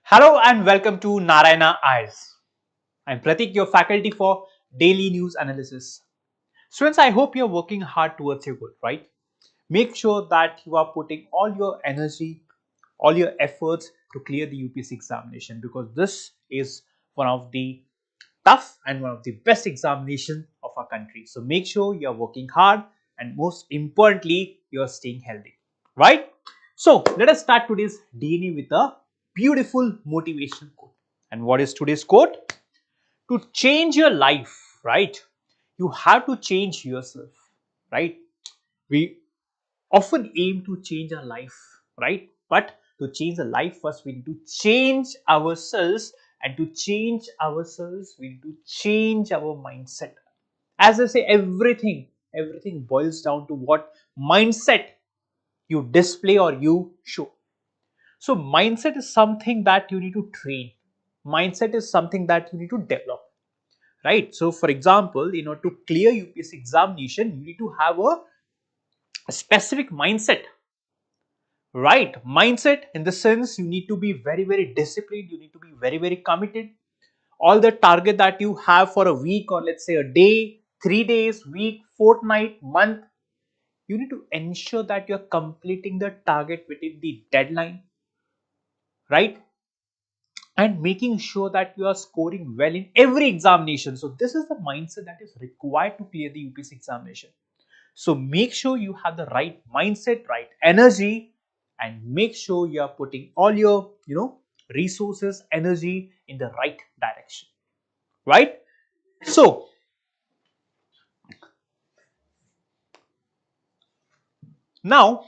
Hello and welcome to Narayana Eyes. I'm Pratik, your faculty for daily news analysis. Students, I hope you're working hard towards your goal, right? Make sure that you are putting all your energy, all your efforts to clear the UPSC examination because this is one of the tough and one of the best examination of our country. So make sure you're working hard and most importantly, you're staying healthy, right? So let us start today's DNA with a beautiful motivation quote. And what is today's quote? To change your life, right? You have to change yourself, right? We often aim to change our life, right? But to change the life first, we need to change ourselves, and to change ourselves, we need to change our mindset. As I say, everything boils down to what mindset you display or you show. So mindset is something that you need to train. Mindset is something that you need to develop, right? So for example, to clear UPSC examination, you need to have a specific mindset, right? Mindset in the sense you need to be very disciplined, you need to be very committed. All the target that you have for a week, or let's say a day, 3 days, week, fortnight, month, you need to ensure that you're completing the target within the deadline, right? And making sure that you are scoring well in every examination. So this is the mindset that is required to clear the UPSC examination. So make sure you have the right mindset, right energy, and make sure you are putting all your resources, energy in the right direction, right? So now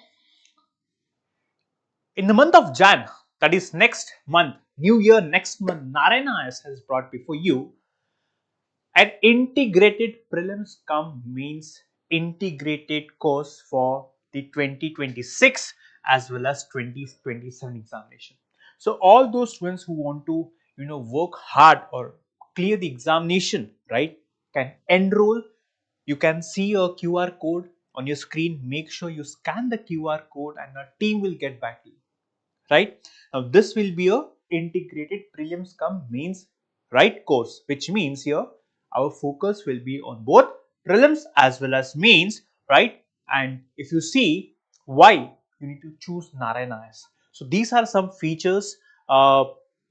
in the month of Jan, that is next month, new year next month, Narayana has brought before you an integrated prelims come means integrated course for the 2026 as well as 2027 examination. So all those students who want to work hard or clear the examination, right, can enroll. You can see a QR code on your screen. Make sure you scan the QR code and our team will get back to you, right? Now this will be a integrated prelims come mains, right, course, which means here our focus will be on both prelims as well as mains, right? And if you see why you need to choose Narayana S. So these are some features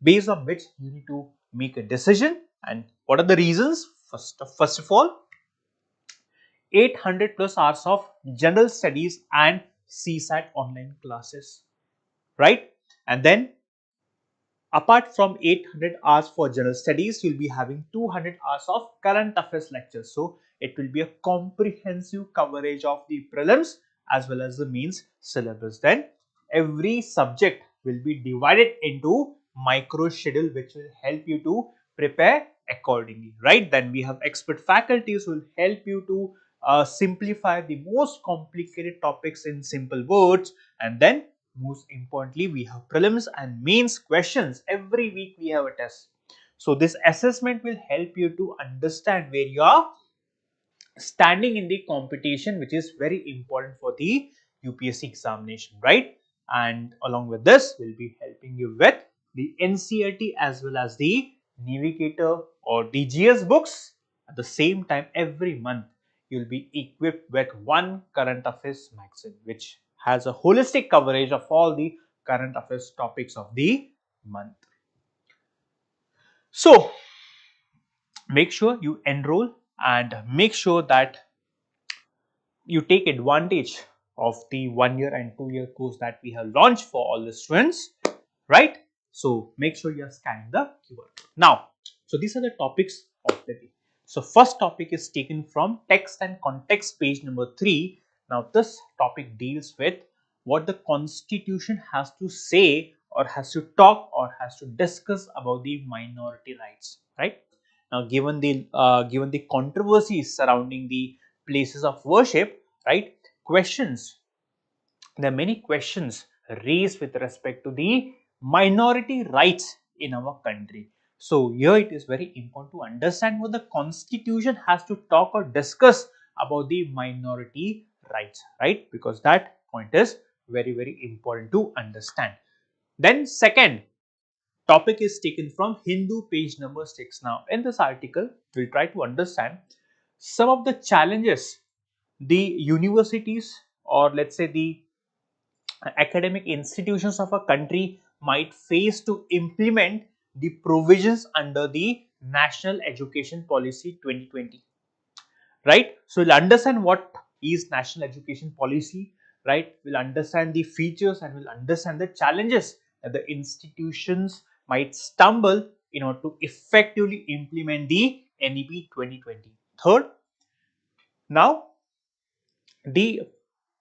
based on which you need to make a decision. And what are the reasons? First of all, 800 plus hours of general studies and CSAT online classes, right? And then apart from 800 hours for general studies, you'll be having 200 hours of current affairs lectures. So it will be a comprehensive coverage of the prelims as well as the mains syllabus. Then every subject will be divided into micro schedule, which will help you to prepare accordingly, right? Then we have expert faculties who will help you to simplify the most complicated topics in simple words. And then most importantly, we have prelims and mains questions. Every week we have a test. So this assessment will help you to understand where you are standing in the competition, which is very important for the UPSC examination, right? And along with this, we'll be helping you with the NCERT as well as the Navigator or DGS books. At the same time, every month you'll be equipped with one current affairs magazine, which has a holistic coverage of all the current affairs topics of the month. So make sure you enroll and make sure that you take advantage of the 1 year and 2 year course that we have launched for all the students, right? So make sure you are scanning the QR code. Now, so these are the topics of the day. So first topic is taken from text and context, page number 3. Now this topic deals with what the constitution has to say or has to talk or has to discuss about the minority rights, right? Now given the controversies surrounding the places of worship, right, questions, there are many questions raised with respect to the minority rights in our country. So here it is very important to understand what the constitution has to talk or discuss about the minority rights, right? Because that point is very important to understand. Then second, topic is taken from Hindu page number 6. Now, in this article, we'll try to understand some of the challenges the universities, or let's say the academic institutions of a country might face to implement the provisions under the National Education Policy 2020. Right? So we'll understand what is National Education Policy, right? We'll understand the features and we'll understand the challenges that the institutions might stumble in order to effectively implement the NEP 2020. Third, now the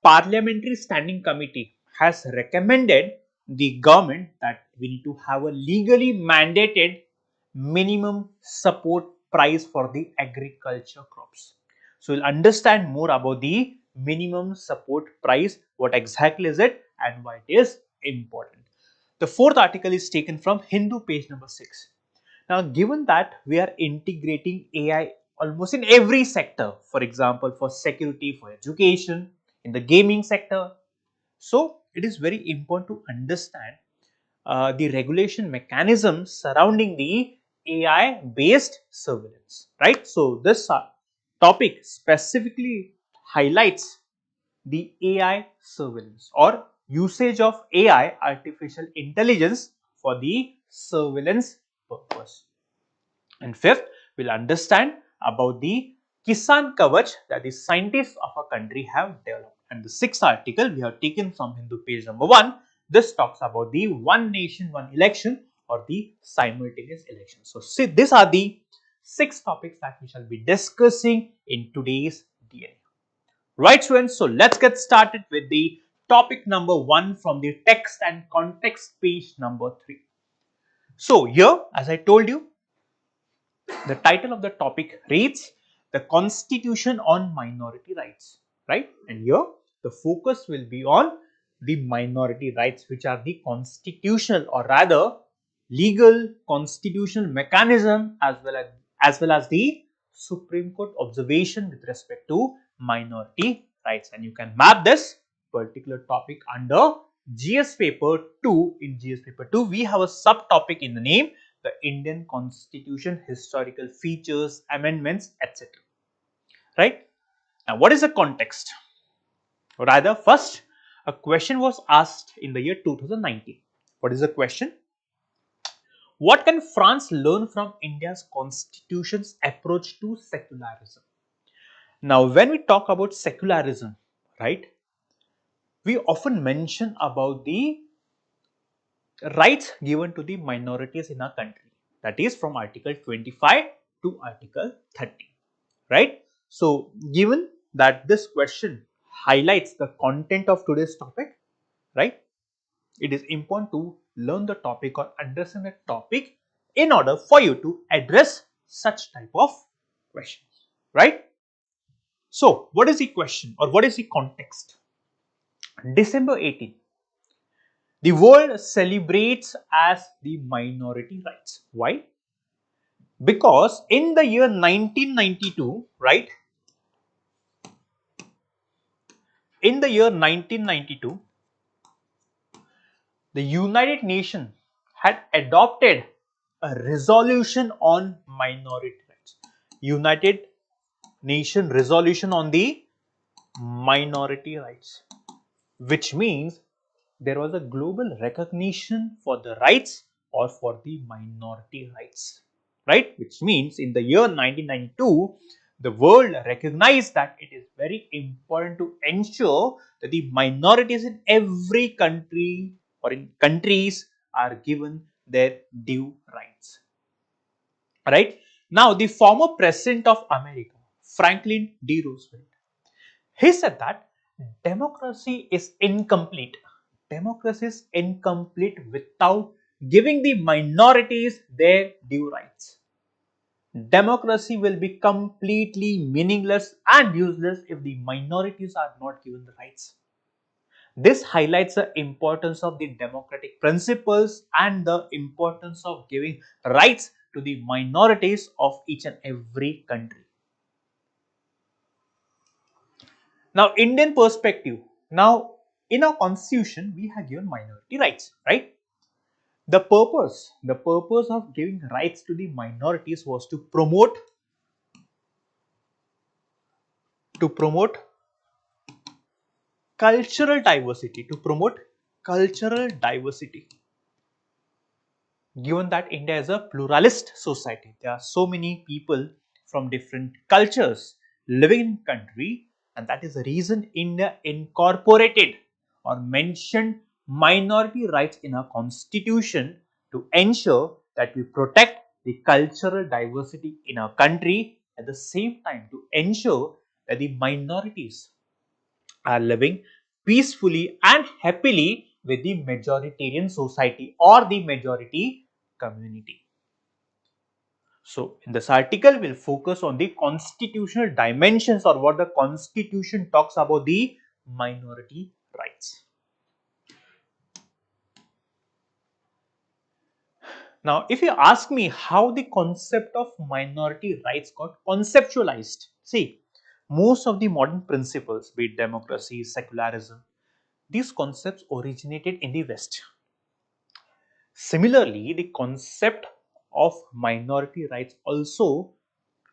Parliamentary Standing Committee has recommended the government that we need to have a legally mandated minimum support price for the agriculture crops. So we'll understand more about the minimum support price, what exactly is it and why it is important. The fourth article is taken from Hindu page number 6. Now, given that we are integrating AI almost in every sector, for example, for security, for education, in the gaming sector, so it is very important to understand the regulation mechanisms surrounding the AI based surveillance, right? So, this topic specifically highlights the AI surveillance or usage of AI, artificial intelligence, for the surveillance purpose. And fifth, we'll understand about the Kisan Kavach that the scientists of our country have developed. And the sixth article we have taken from Hindu page number 1. This talks about the one nation, one election or the simultaneous election. So, see, these are the 6 topics that we shall be discussing in today's DNA. Right, students? So, let's get started with the topic number 1 from the text and context page number 3. So, here, as I told you, the title of the topic reads the Constitution on Minority Rights, right? And here the focus will be on the minority rights, which are the constitutional or rather legal constitutional mechanism as well as the Supreme Court observation with respect to minority rights. And you can map this particular topic under GS paper 2. In GS paper 2 we have a subtopic in the name, the Indian Constitution, historical features, amendments, etc. Right? Now, what is the context? Or rather, first, a question was asked in the year 2019. What is the question? What can France learn from India's constitution's approach to secularism? Now, when we talk about secularism, right, we often mention about the rights given to the minorities in our country, that is from article 25 to article 30, right? So given that this question highlights the content of today's topic, right, it is important to learn the topic or understand the topic in order for you to address such type of questions, right? So what is the question or what is the context? December 18, the world celebrates as the minority rights. Why? Because in the year 1992, right? In the year 1992, the United Nations had adopted a resolution on minority rights. United Nations resolution on the minority rights, which means there was a global recognition for the rights or for the minority rights, right? Which means in the year 1992, the world recognized that it is very important to ensure that the minorities in every country or in countries are given their due rights, right? Now, the former president of America, Franklin D. Roosevelt, he said that democracy is incomplete. Democracy is incomplete without giving the minorities their due rights. Democracy will be completely meaningless and useless if the minorities are not given the rights. This highlights the importance of the democratic principles and the importance of giving rights to the minorities of each and every country. Now, Indian perspective. Now, in our constitution, we have given minority rights, right? The purpose of giving rights to the minorities was to promote cultural diversity. Given that India is a pluralist society, there are so many people from different cultures living in country, and that is the reason India incorporated or mentioned minority rights in our constitution to ensure that we protect the cultural diversity in our country, at the same time to ensure that the minorities are living peacefully and happily with the majoritarian society or the majority community. So, in this article, we'll focus on the constitutional dimensions or what the constitution talks about the minority rights. Now, if you ask me how the concept of minority rights got conceptualized, see, most of the modern principles, be it democracy, secularism, these concepts originated in the West. Similarly, the concept of minority rights also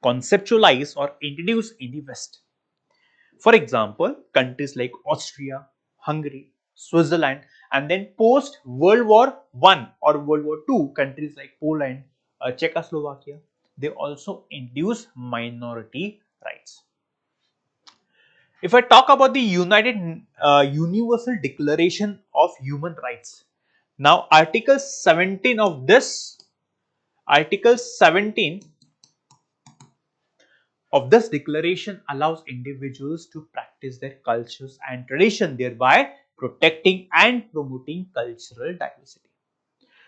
conceptualized or introduced in the West. For example, countries like Austria, Hungary, Switzerland, and then post World War I or World War II, countries like Poland, Czechoslovakia, they also introduced minority rights. If I talk about the Universal Declaration of Human Rights, now Article 17 of this declaration allows individuals to practice their cultures and tradition, thereby protecting and promoting cultural diversity.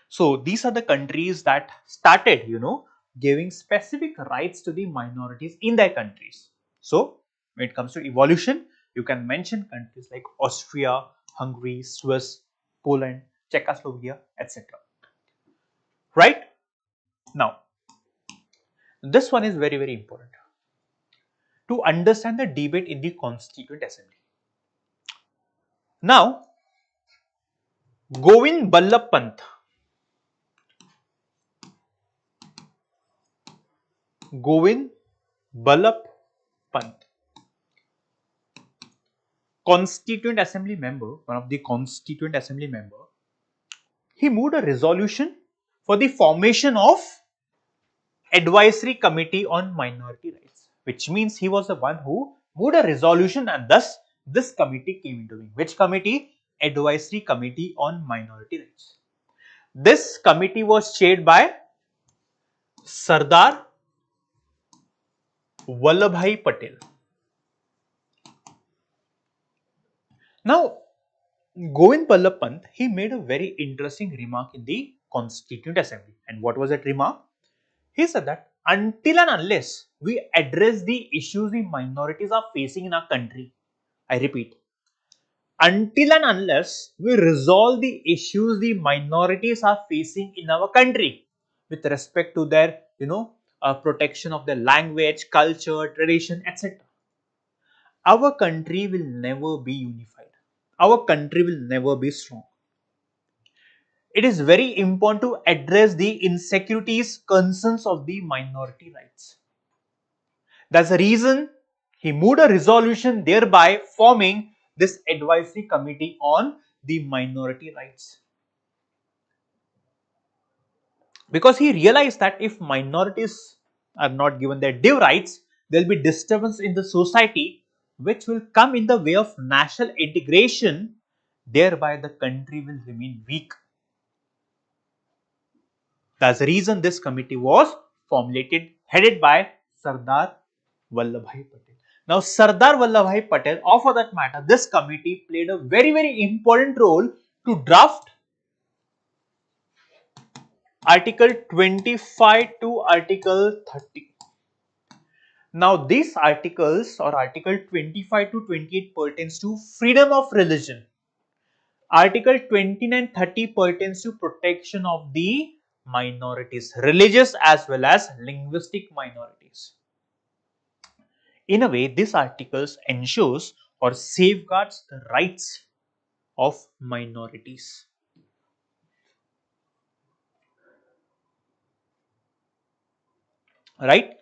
So these are the countries that started, giving specific rights to the minorities in their countries. So when it comes to evolution, you can mention countries like Austria, Hungary, Swiss, Poland, Czechoslovakia, etc. Right? Now, this one is very, very important to understand the debate in the Constituent Assembly. Now, Govind Ballabh Pant, Govind Ballabh Pant, Constituent Assembly member, one of the Constituent Assembly member, he moved a resolution for the formation of Advisory Committee on Minority Rights, which means he was the one who moved a resolution and thus this committee came into being. Which committee? Advisory Committee on Minority Rights. This committee was chaired by Sardar Vallabhbhai Patel. Now, Govind Ballabh Pant, he made a very interesting remark in the Constituent Assembly. And what was that remark? He said that until and unless we address the issues the minorities are facing in our country, I repeat, until and unless we resolve the issues the minorities are facing in our country with respect to their, protection of their language, culture, tradition, etc., our country will never be unified. Our country will never be strong. It is very important to address the insecurities, concerns of the minority rights. That's the reason he moved a resolution, thereby forming this advisory committee on the minority rights. Because he realized that if minorities are not given their due rights, there will be disturbance in the society which will come in the way of national integration, thereby the country will remain weak. That's the reason this committee was formulated, headed by Sardar Vallabhbhai Patel. Now, Sardar Vallabhbhai Patel, or for that matter, this committee played a very, very important role to draft Article 25 to Article 30. Now, these articles or Article 25 to 28 pertains to freedom of religion. Article 29 30 pertains to protection of the minorities, religious as well as linguistic minorities. In a way, this articles ensures or safeguards the rights of minorities. right?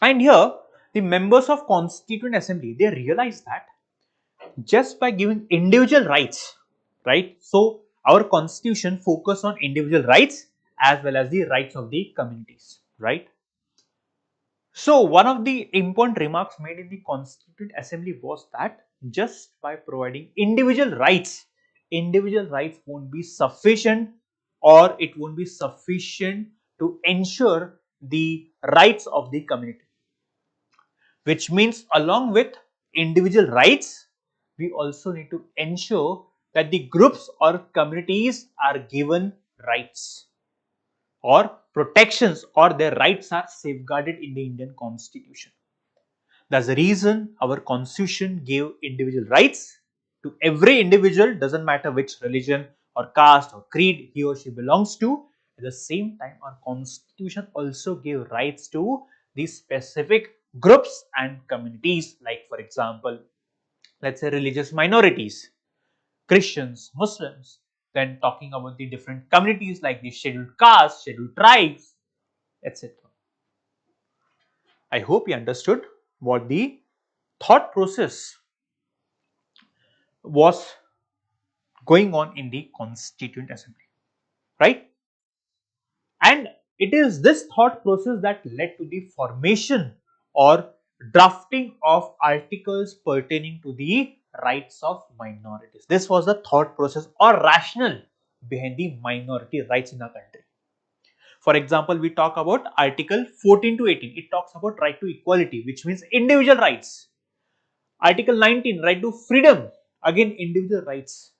And here, the members of Constituent Assembly, they realize that just by giving individual rights, right? So our constitution focus on individual rights as well as the rights of the communities, right? So one of the important remarks made in the Constituent Assembly was that just by providing individual rights won't be sufficient, or it won't be sufficient to ensure the rights of the community, which means along with individual rights, we also need to ensure that the groups or communities are given rights or protections, or their rights are safeguarded in the Indian Constitution. That's the reason our constitution gave individual rights to every individual, doesn't matter which religion or caste or creed he or she belongs to. At the same time, our constitution also gave rights to these specific groups and communities, like for example, let's say religious minorities, Christians, Muslims, then talking about the different communities like the scheduled castes, scheduled tribes, etc. I hope you understood what the thought process was going on in the Constituent Assembly, right? And it is this thought process that led to the formation or drafting of articles pertaining to the rights of minorities. This was the thought process or rationale behind the minority rights in our country. For example, we talk about Article 14 to 18. It talks about right to equality, which means individual rights. Article 19, right to freedom, again individual rights,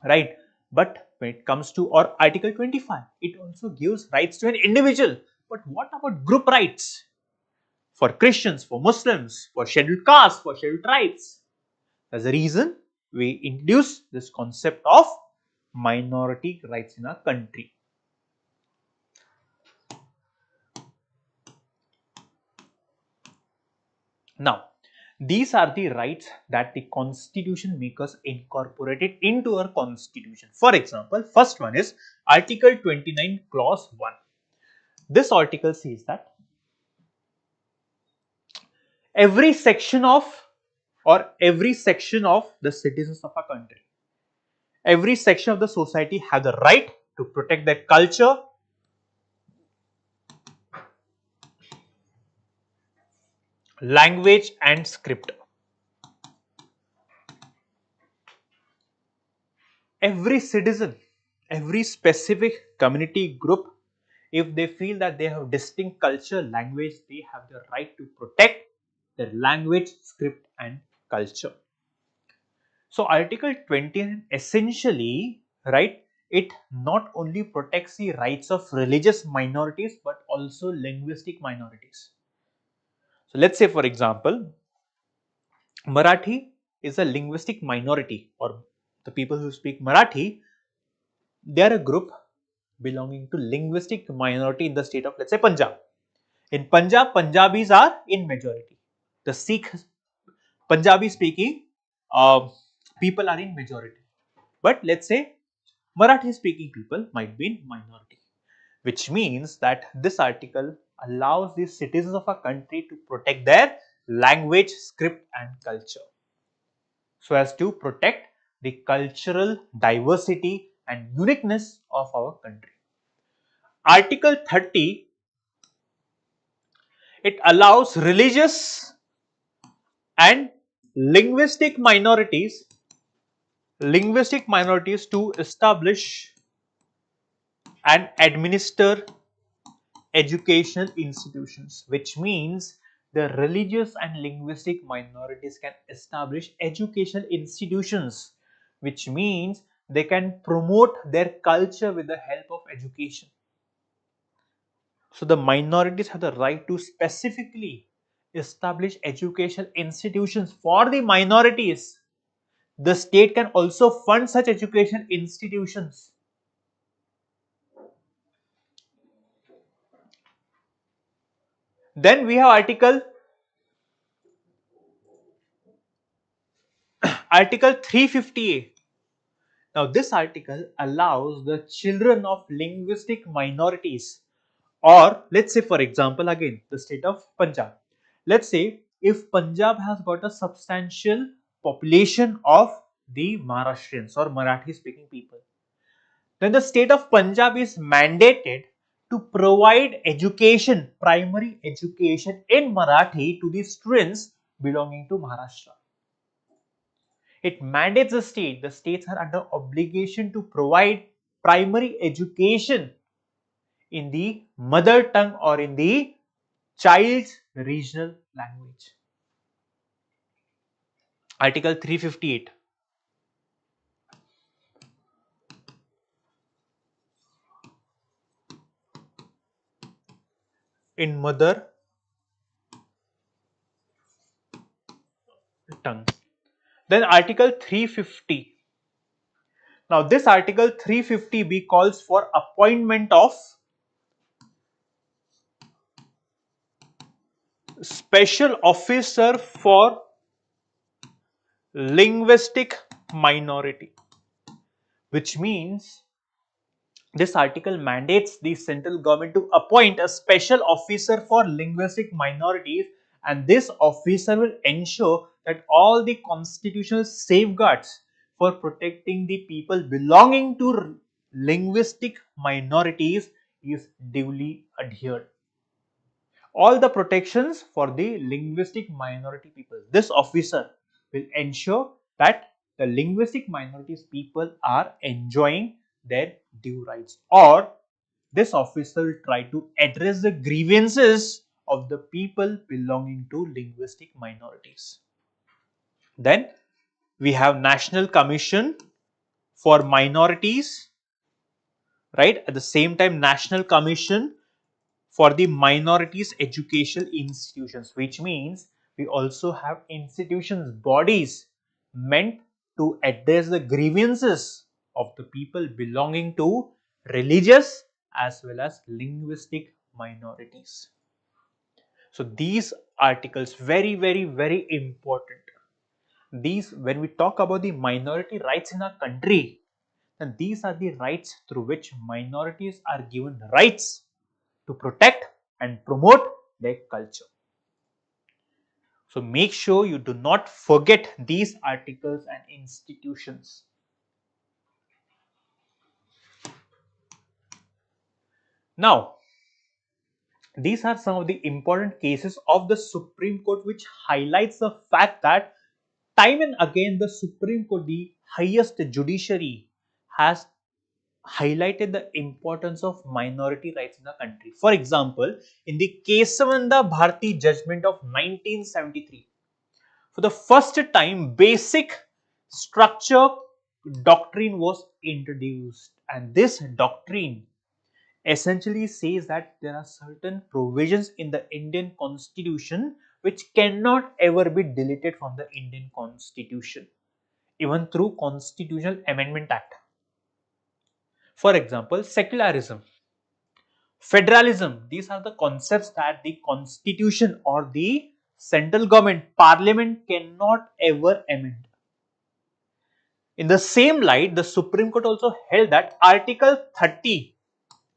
right? But when it comes to, or Article 25, it also gives rights to an individual. But what about group rights for Christians, for Muslims, for scheduled castes, for scheduled tribes? That's the reason we introduce this concept of minority rights in our country. Now, these are the rights that the constitution makers incorporated into our constitution. For example, first one is Article 29 clause 1. This article says that every section of, or every section of the citizens of a country, every section of the society have the right to protect their culture, language and script. Every citizen, every specific community group, if they feel that they have distinct culture, language, they have the right to protect their language, script and culture. So Article 20 essentially, right, it not only protects the rights of religious minorities but also linguistic minorities. So let's say for example, Marathi is a linguistic minority, or the people who speak Marathi, they are a group belonging to linguistic minority in the state of, let's say, Punjab. In Punjab, Punjabis are in majority. The Sikh Punjabi speaking people are in majority. But let's say Marathi speaking people might be in minority, which means that this article allows the citizens of a country to protect their language, script and culture, so as to protect the cultural diversity and uniqueness of our country. Article 30, it allows religious and linguistic minorities to establish and administer educational institutions, which means the religious and linguistic minorities can establish educational institutions, which means they can promote their culture with the help of education. So the minorities have the right to specifically establish educational institutions for the minorities. The state can also fund such educational institutions. Then we have Article Article 350A. Now, this article allows the children of linguistic minorities, or let's say, for example, again, the state of Punjab. Let's say if Punjab has got a substantial population of the Maharashtrians or Marathi speaking people, then the state of Punjab is mandated to provide education, primary education in Marathi to the students belonging to Maharashtra. It mandates the states are under obligation to provide primary education in the mother tongue or in the child's regional language. Article 358. In mother tongue. Then Article 350. Now this Article 350B calls for appointment of special officer for linguistic minority, which means this article mandates the central government to appoint a special officer for linguistic minorities, and this officer will ensure that all the constitutional safeguards for protecting the people belonging to linguistic minorities is duly adhered. All the protections for the linguistic minority people. This officer will ensure that the linguistic minorities people are enjoying their due rights, or this officer will try to address the grievances of the people belonging to linguistic minorities. Then we have National Commission for Minorities, right? At the same time, National Commission for the minorities educational institutions, which means we also have institutions, bodies meant to address the grievances of the people belonging to religious as well as linguistic minorities. So these articles very important. These, when we talk about the minority rights in our country, then these are the rights through which minorities are given rights to protect and promote their culture. So make sure you do not forget these articles and institutions. Now, these are some of the important cases of the Supreme Court which highlights the fact that time and again the Supreme Court, the highest judiciary, has highlighted the importance of minority rights in the country. For example, in the Kesavanda Bharti judgment of 1973, for the first time, basic structure doctrine was introduced, and this doctrine essentially says that there are certain provisions in the Indian Constitution which cannot ever be deleted from the Indian Constitution, even through Constitutional Amendment Act. For example, secularism, federalism, these are the concepts that the Constitution or the central government, parliament cannot ever amend. In the same light, the Supreme Court also held that Article 30,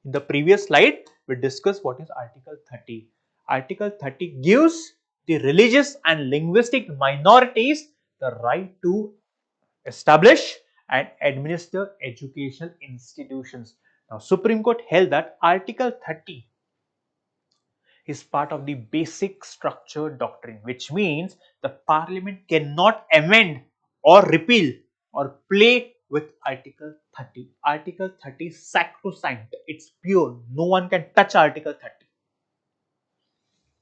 in the previous slide, we discussed what is Article 30. Article 30 gives the religious and linguistic minorities the right to establish and administer educational institutions. Now, Supreme Court held that Article 30 is part of the basic structure doctrine, which means the parliament cannot amend or repeal or play with Article 30. Article 30 is sacrosanct, it's pure, no one can touch Article 30.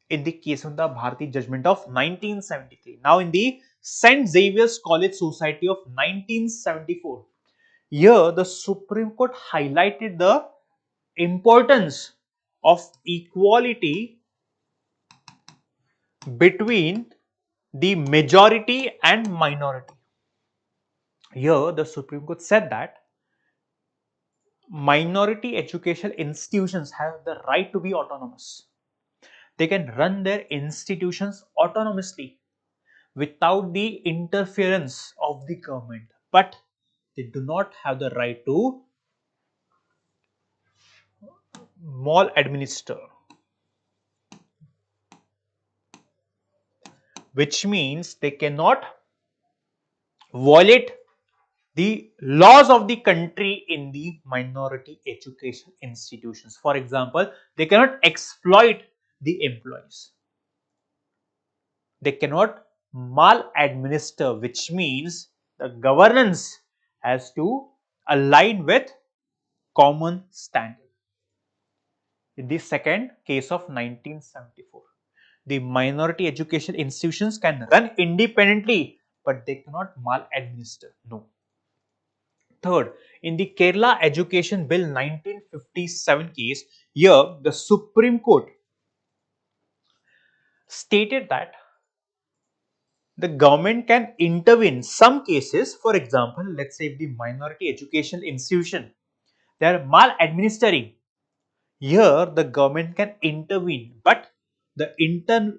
In the case of the Bharati judgment of 1973. Now, in the St. Xavier's College Society of 1974, here the Supreme Court highlighted the importance of equality between the majority and minority. Here, the Supreme Court said that minority educational institutions have the right to be autonomous. They can run their institutions autonomously. without the interference of the government, but they do not have the right to maladminister, which means they cannot violate the laws of the country in the minority education institutions. For example, they cannot exploit the employees. They cannot maladminister, which means the governance has to align with common standard. In the second case of 1974, the minority education institutions can run independently, but they cannot maladminister. No. Third, in the Kerala Education Bill 1957 case, here the Supreme Court stated that the government can intervene in some cases. For example, let's say if the minority education institution they are maladministering, here the government can intervene, but the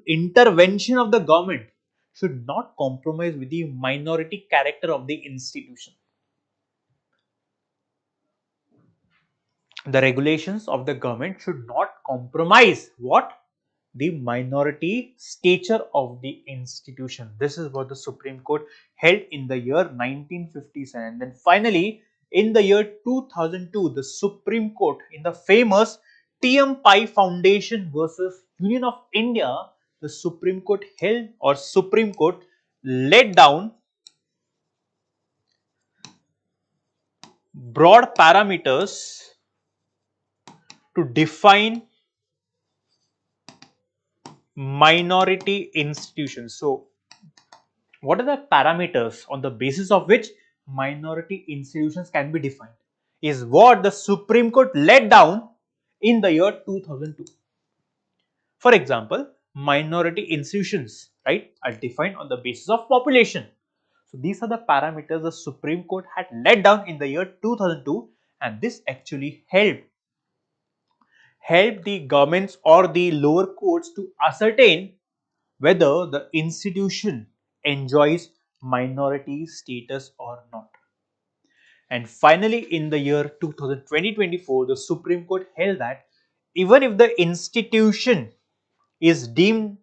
intervention of the government should not compromise with the minority character of the institution. The regulations of the government should not compromise what? The minority stature of the institution. This is what the Supreme Court held in the year 1957. And then finally, in the year 2002, the Supreme Court in the famous TM Pai Foundation versus Union of India, the Supreme Court held or Supreme Court laid down broad parameters to define minority institutions. So, what are the parameters on the basis of which minority institutions can be defined? Is what the Supreme Court laid down in the year 2002. For example, minority institutions, right, are defined on the basis of population. So, these are the parameters the Supreme Court had laid down in the year 2002, and this actually helped the governments or the lower courts to ascertain whether the institution enjoys minority status or not. And finally, in the year 2024, the Supreme Court held that even if the institution is deemed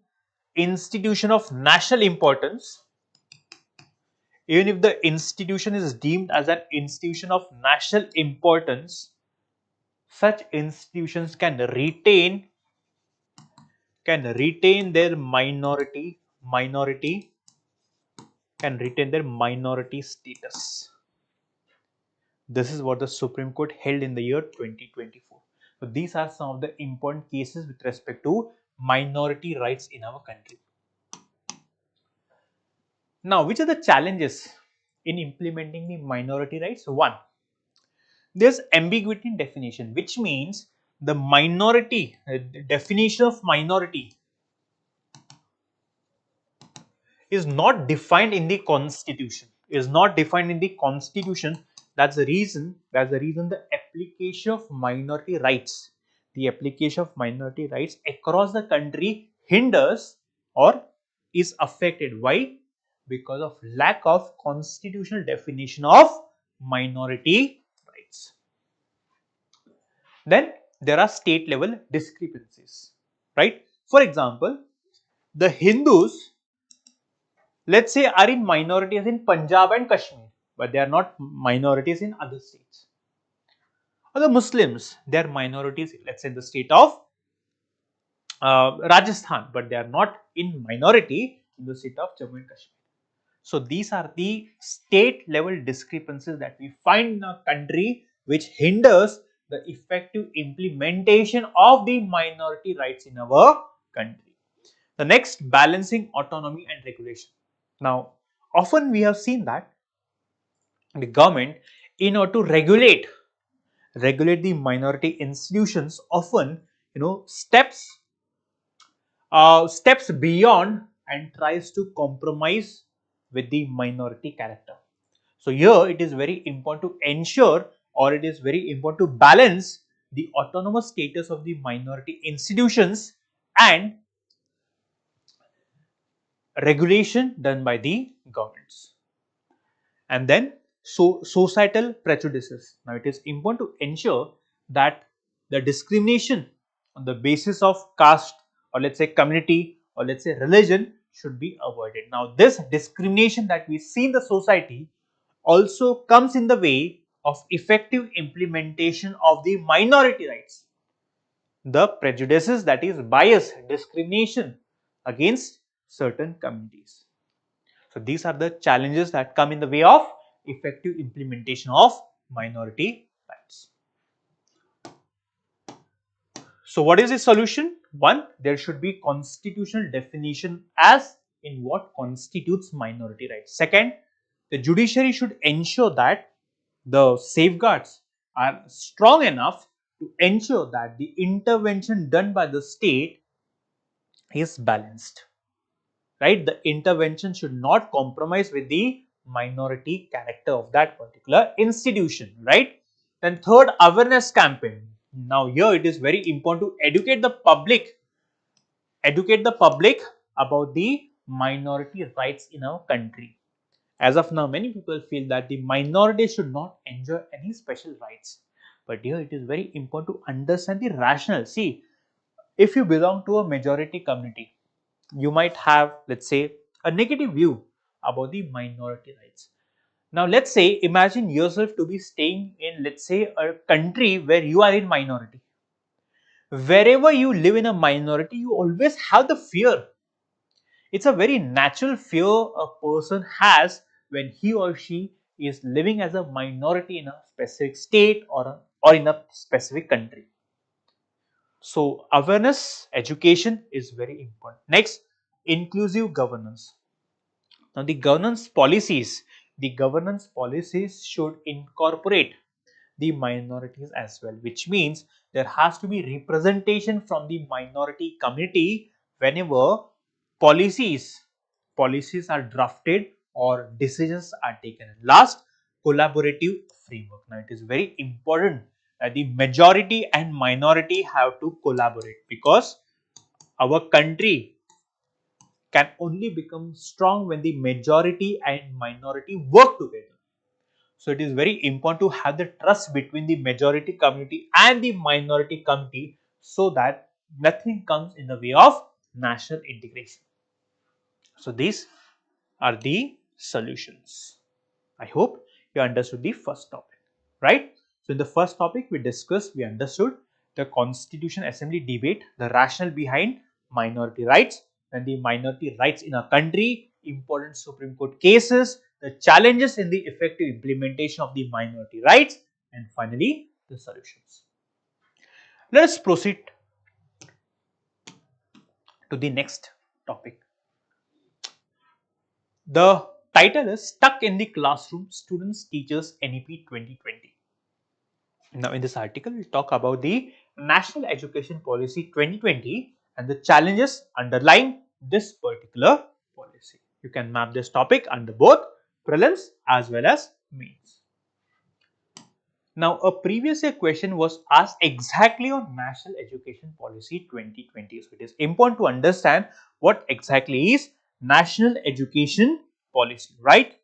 institution of national importance, even if the institution is deemed as an institution of national importance, such institutions can retain their minority status. This is what the Supreme Court held in the year 2024. So these are some of the important cases with respect to minority rights in our country. Now, which are the challenges in implementing the minority rights? One, there's ambiguity in definition, which means the minority, the definition of minority is not defined in the constitution. That's the reason the application of minority rights, across the country hinders or is affected. Why? Because of lack of constitutional definition of minority rights. Then there are state level discrepancies, right? For example, the Hindus, let's say, are in minorities in Punjab and Kashmir, but they are not minorities in other states. Or the Muslims, they are minorities, let's say, in the state of Rajasthan, but they are not in minority in the state of Jammu and Kashmir. So these are the state level discrepancies that we find in our country, which hinders the effective implementation of the minority rights in our country. The next, balancing autonomy and regulation. Now, often we have seen that the government, in order to regulate the minority institutions, often steps beyond and tries to compromise with the minority character. So here it is very important to ensure, or it is very important to balance the autonomous status of the minority institutions and regulation done by the governments. And then societal prejudices. Now it is important to ensure that the discrimination on the basis of caste, or let's say community, or let's say religion, should be avoided. Now this discrimination that we see in the society also comes in the way of effective implementation of the minority rights. The prejudices, that is bias, discrimination against certain communities. So these are the challenges that come in the way of effective implementation of minority rights. So what is the solution? One, there should be constitutional definition as in what constitutes minority rights. Second, the judiciary should ensure that the safeguards are strong enough to ensure that the intervention done by the state is balanced. Right, the intervention should not compromise with the minority character of that particular institution, right? Then third, awareness campaign. Now here it is very important to educate the public about the minority rights in our country. As of now, many people feel that the minority should not enjoy any special rights, but here it is very important to understand the rationale. See, if you belong to a majority community, you might have, let's say, a negative view about the minority rights. Now let's say, imagine yourself to be staying in, let's say, a country where you are in minority. Wherever you live in a minority, you always have the fear. It's a very natural fear a person has when he or she is living as a minority in a specific state, or in a specific country. So awareness, education is very important. Next, inclusive governance. Now the governance policies should incorporate the minorities as well, which means there has to be representation from the minority community whenever policies policies are drafted or decisions are taken. Last, collaborative framework. Now it is very important that the majority and minority have to collaborate, because our country can only become strong when the majority and minority work together. So it is very important to have the trust between the majority community and the minority community, so that nothing comes in the way of national integration. So these are the solutions. I hope you understood the first topic, right? So in the first topic we understood the Constitution Assembly debate, the rationale behind minority rights and the minority rights in a country, important Supreme Court cases, the challenges in the effective implementation of the minority rights, and finally the solutions. Let us proceed to the next topic. The title is Stuck in the Classroom, Students Teachers NEP 2020. Now, in this article, we talk about the National Education Policy 2020 and the challenges underlying this particular policy. You can map this topic under both prelims as well as mains. Now, a previous year question was asked exactly on National Education Policy 2020. So, it is important to understand what exactly is National Education Policy, right?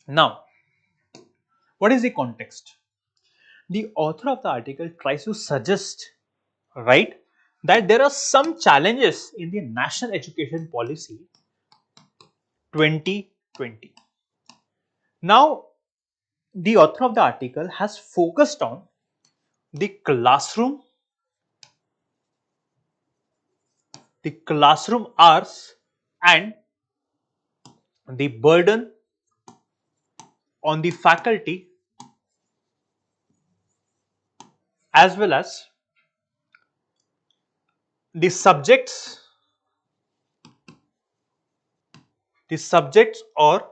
Now, what is the context? The author of the article tries to suggest, right, that there are some challenges in the National Education Policy 2020. Now, the author of the article has focused on the classroom hours, and the burden on the faculty, as well as the subjects or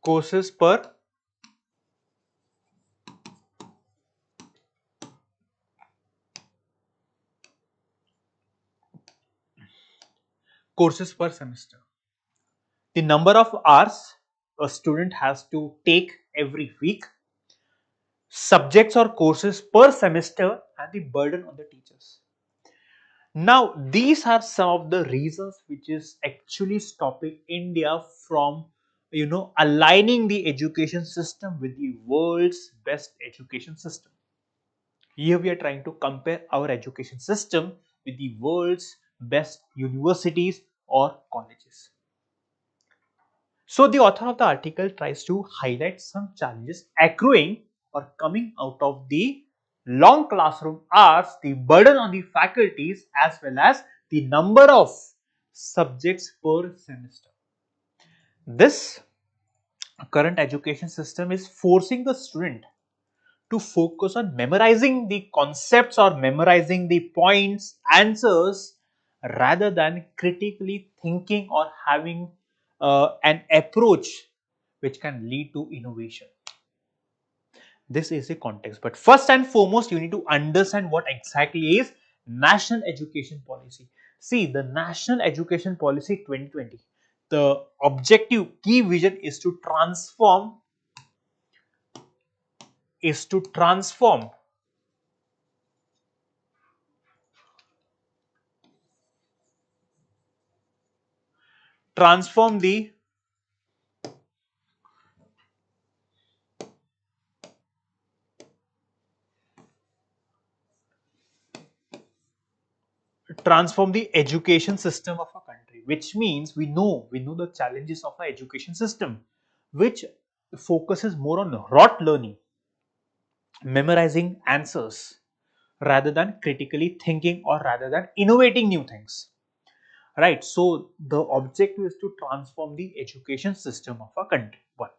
Courses per courses per semester. The number of hours a student has to take every week, subjects or courses per semester, and the burden on the teachers. Now, these are some of the reasons which is actually stopping India from, aligning the education system with the world's best education system. Here we are trying to compare our education system with the world's best universities or colleges. So the author of the article tries to highlight some challenges accruing or coming out of the long classroom hours, the burden on the faculties, as well as the number of subjects per semester. This current education system is forcing the student to focus on memorizing the concepts or memorizing the points, answers, rather than critically thinking or having an approach which can lead to innovation. This is the context. But first and foremost, you need to understand what exactly is National Education Policy. See, the National Education Policy 2020, the objective key vision is to transform transform the education system of a country, which means we know the challenges of our education system, which focuses more on rote learning, memorizing answers, rather than critically thinking or rather than innovating new things, right? So the objective is to transform the education system of a country, one,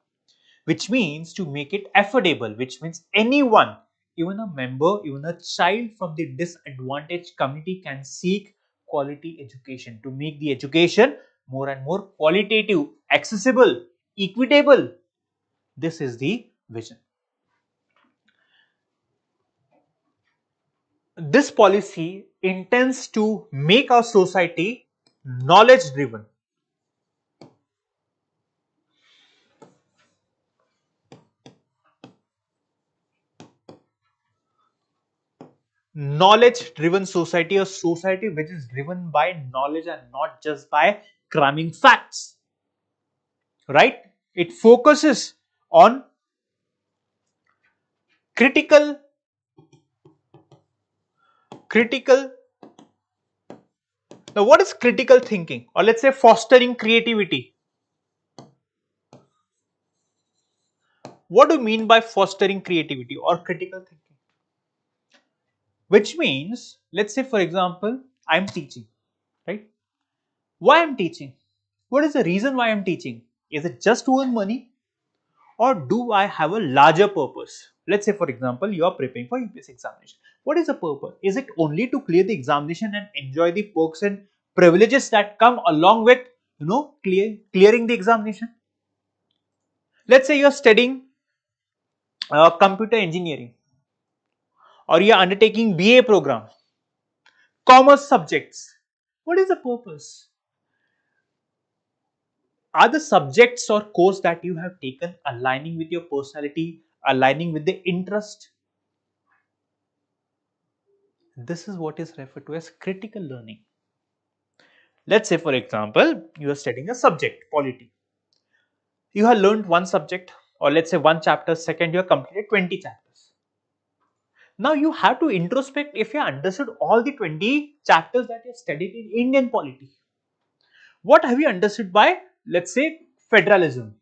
which means to make it affordable, which means anyone, even a member, even a child from the disadvantaged community can seek quality education, to make the education more and more qualitative, accessible, equitable. This is the vision. This policy intends to make our society knowledge driven. Knowledge driven society, a society which is driven by knowledge and not just by cramming facts, right? It focuses on critical critical now what is critical thinking, or let's say fostering creativity? What do you mean by fostering creativity or critical thinking? Which means, let's say for example, I'm teaching, right? Why I'm teaching? What is the reason why I'm teaching? Is it just to earn money, or do I have a larger purpose? Let's say for example, you are preparing for UPSC examination. What is the purpose? Is it only to clear the examination and enjoy the perks and privileges that come along with clearing the examination? Let's say you are studying computer engineering, or you are undertaking BA program, commerce subjects. What is the purpose? Are the subjects or course that you have taken aligning with your personality, aligning with the interest? This is what is referred to as critical learning. Let's say for example, you are studying a subject, polity. You have learned one subject, or let's say one chapter, second you have completed 20 chapters. Now you have to introspect if you understood all the 20 chapters that you have studied in Indian polity. What have you understood by, let's say, federalism,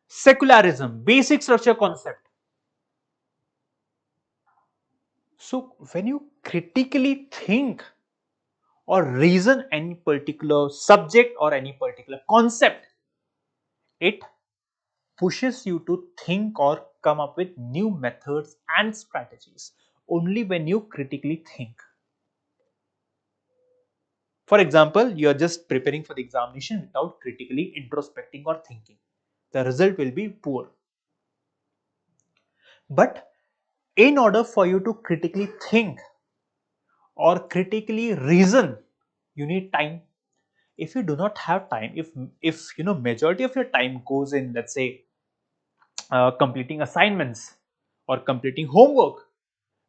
secularism, basic structure concept? So when you critically think or reason any particular subject or any particular concept, it pushes you to think or come up with new methods and strategies only when you critically think. For example, you are just preparing for the examination without critically introspecting or thinking. the result will be poor. But in order for you to critically think or critically reason, you need time. If you do not have time, if majority of your time goes in, let's say, completing assignments or completing homework,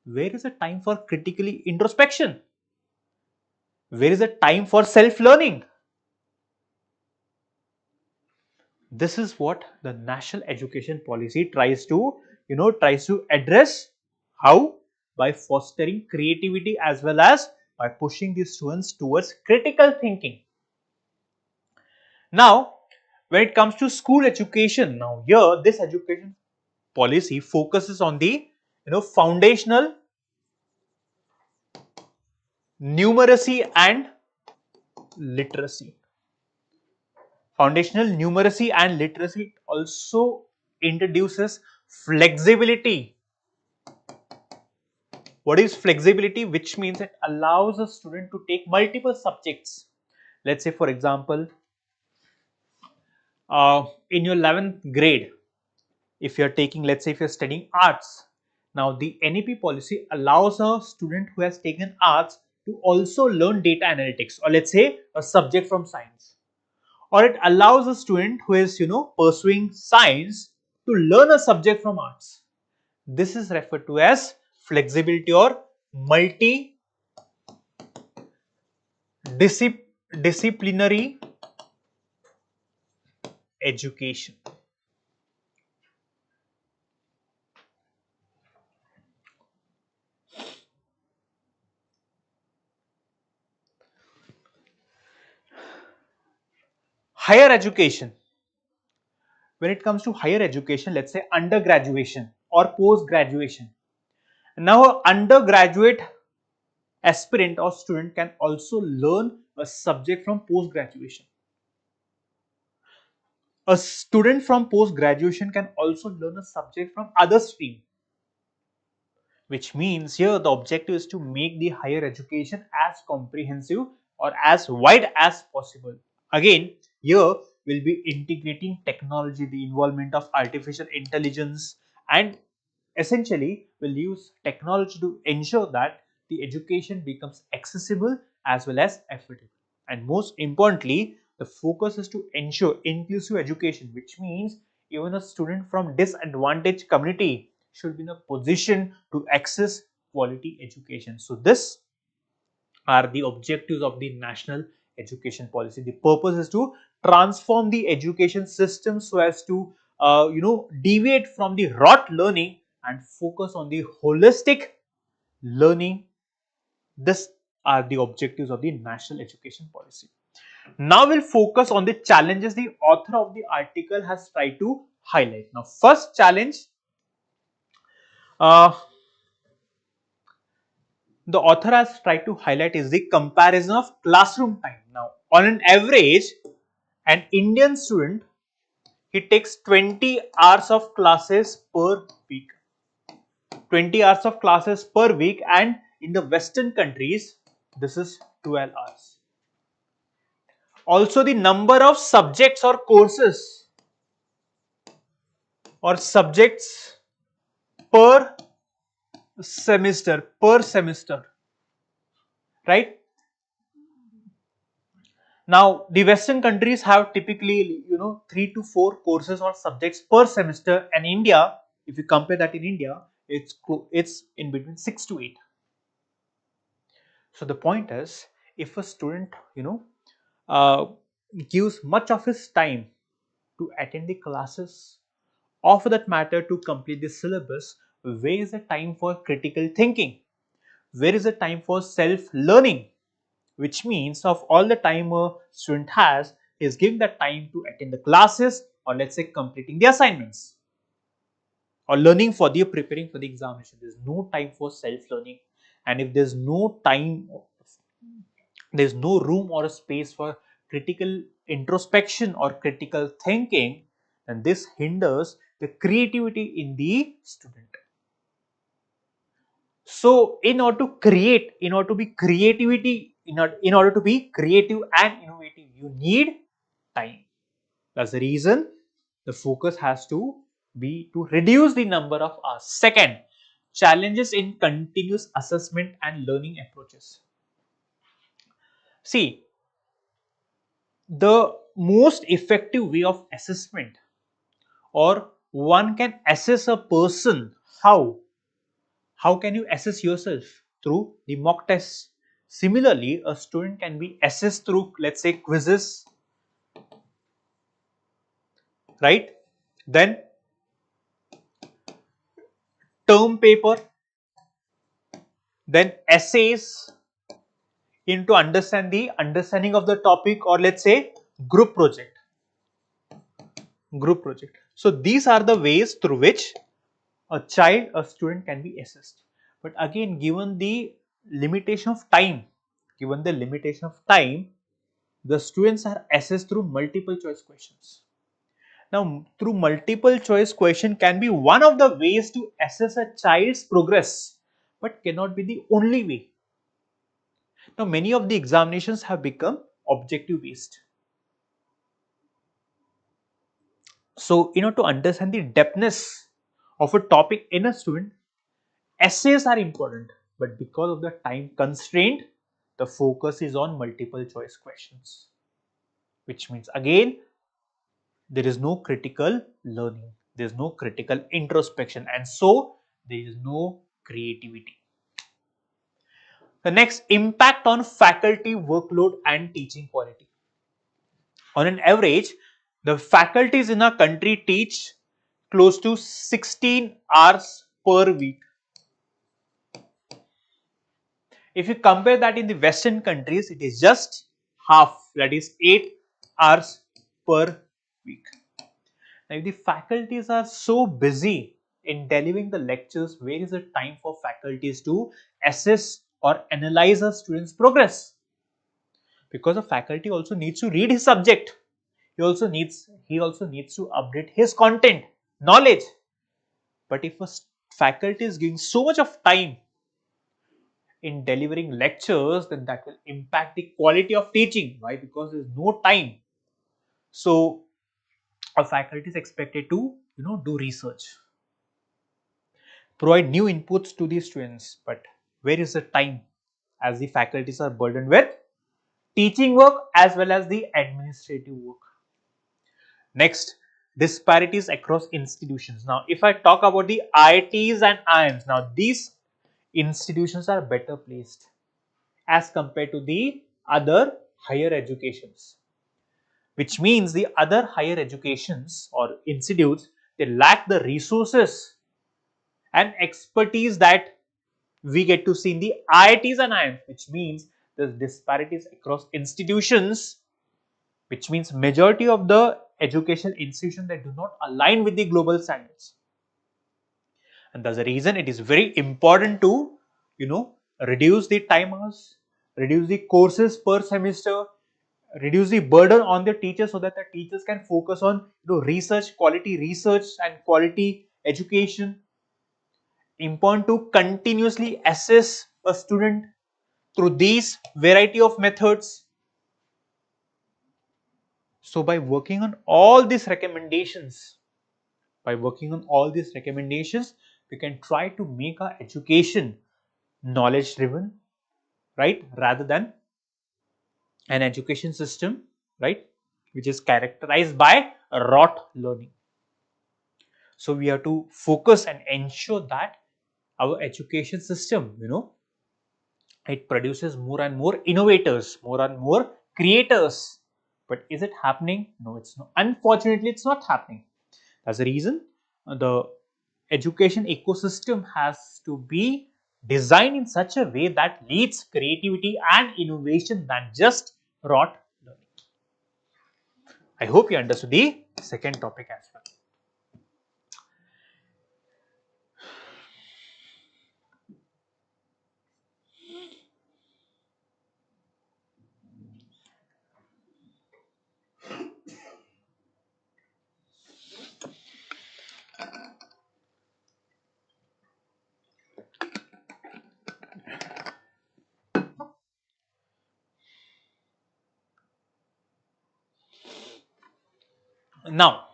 where is the time for critically introspection? Where is the time for self learning? This is what the national education policy tries to address. How? By fostering creativity as well as by pushing the students towards critical thinking. Now, when it comes to school education, now here this education policy focuses on the foundational numeracy and literacy. Foundational numeracy and literacy also introduces flexibility. What is flexibility? Which means it allows a student to take multiple subjects. Let's say, for example, in your 11th grade, if you're taking, let's say, if you're studying arts, now the NEP policy allows a student who has taken arts to also learn data analytics, or let's say a subject from science. Or it allows a student who is pursuing science to learn a subject from arts. This is referred to as flexibility or multidisciplinary education. Higher education. When it comes to higher education, let's say undergraduation or post graduation. Now, undergraduate aspirant or student can also learn a subject from post graduation. A student from post graduation can also learn a subject from other stream, which means here the objective is to make the higher education as comprehensive or as wide as possible. Again, here we'll be integrating technology, the involvement of artificial intelligence, and essentially we'll use technology to ensure that the education becomes accessible as well as affordable. And most importantly, the focus is to ensure inclusive education, which means even a student from disadvantaged community should be in a position to access quality education. So this are the objectives of the national education policy. The purpose is to transform the education system so as to deviate from the rote learning and focus on the holistic learning. This are the objectives of the national education policy. Now we'll focus on the challenges the author of the article has tried to highlight. Now, first challenge, uh, the author has tried to highlight is the comparison of classroom time. Now, on an average, an Indian student, he takes 20 hours of classes per week. 20 hours of classes per week, and in the Western countries, this is 12 hours. Also, the number of subjects or courses or subjects per semester, right? Now, the Western countries have typically, 3 to 4 courses or subjects per semester, and India, if you compare that in India, it's in between 6 to 8. So the point is, if a student, uh, gives much of his time to attend the classes, or for that matter to complete the syllabus, where is the time for critical thinking? Where is the time for self-learning? Which means of all the time a student has, he is giving the time to attend the classes, or let's say completing the assignments or learning for the preparing for the examination. There is no time for self-learning, and if there is no time, there is no room or a space for critical introspection or critical thinking, then this hinders the creativity in the student. So, in order to create, in order to be creativity, in order to be creative and innovative, you need time. That's the reason The focus has to be to reduce the number of hours. Second, challenges in continuous assessment and learning approaches. See, the most effective way of assessment, or one can assess a person, how can you assess yourself? Through the mock tests. Similarly, a student can be assessed through, let's say, quizzes, right? Then term paper, then essays into understand the understanding of the topic, or let's say group project. So these are the ways through which a student can be assessed. But again, given the limitation of time, the students are assessed through multiple choice questions. Now, through multiple choice question can be one of the ways to assess a child's progress, but cannot be the only way. Now, many of the examinations have become objective based. So, to understand the depthness of a topic in a student, essays are important, but because of the time constraint, the focus is on multiple choice questions, which means again, there is no critical learning, there is no critical introspection, and so there is no creativity. The next, impact on faculty workload and teaching quality. On an average, the faculties in our country teach close to 16 hours per week. If you compare that in the Western countries, it is just half, that is 8 hours per week. Now, if the faculties are so busy in delivering the lectures, where is the time for faculties to assess or analyze a student's progress? Because a faculty also needs to read his subject. He also needs to update his content, knowledge. But if a faculty is giving so much of time in delivering lectures, then that will impact the quality of teaching. Why? Because there is no time. So a faculty is expected to do research, provide new inputs to the students, but where is the time, as the faculties are burdened with teaching work as well as the administrative work. Next, disparities across institutions. Now, if I talk about the IITs and IIMs, now these institutions are better placed as compared to the other higher educations, which means the other higher educations or institutes, they lack the resources and expertise that we get to see in the IITs and IIMs, which means there's disparities across institutions, which means majority of the educational institutions that do not align with the global standards. And that's the reason it is very important to, reduce the time hours, reduce the courses per semester, reduce the burden on the teachers so that the teachers can focus on research, quality research and quality education. Important to continuously assess a student through these variety of methods. So by working on all these recommendations, we can try to make our education knowledge driven, right, rather than an education system, right, which is characterized by rote learning. So we have to focus and ensure that our education system, it produces more and more innovators, more and more creators. But is it happening? No, it's not. Unfortunately, it's not happening. That's the reason the education ecosystem has to be designed in such a way that leads creativity and innovation than just rote learning. I hope you understood the second topic as well. Now,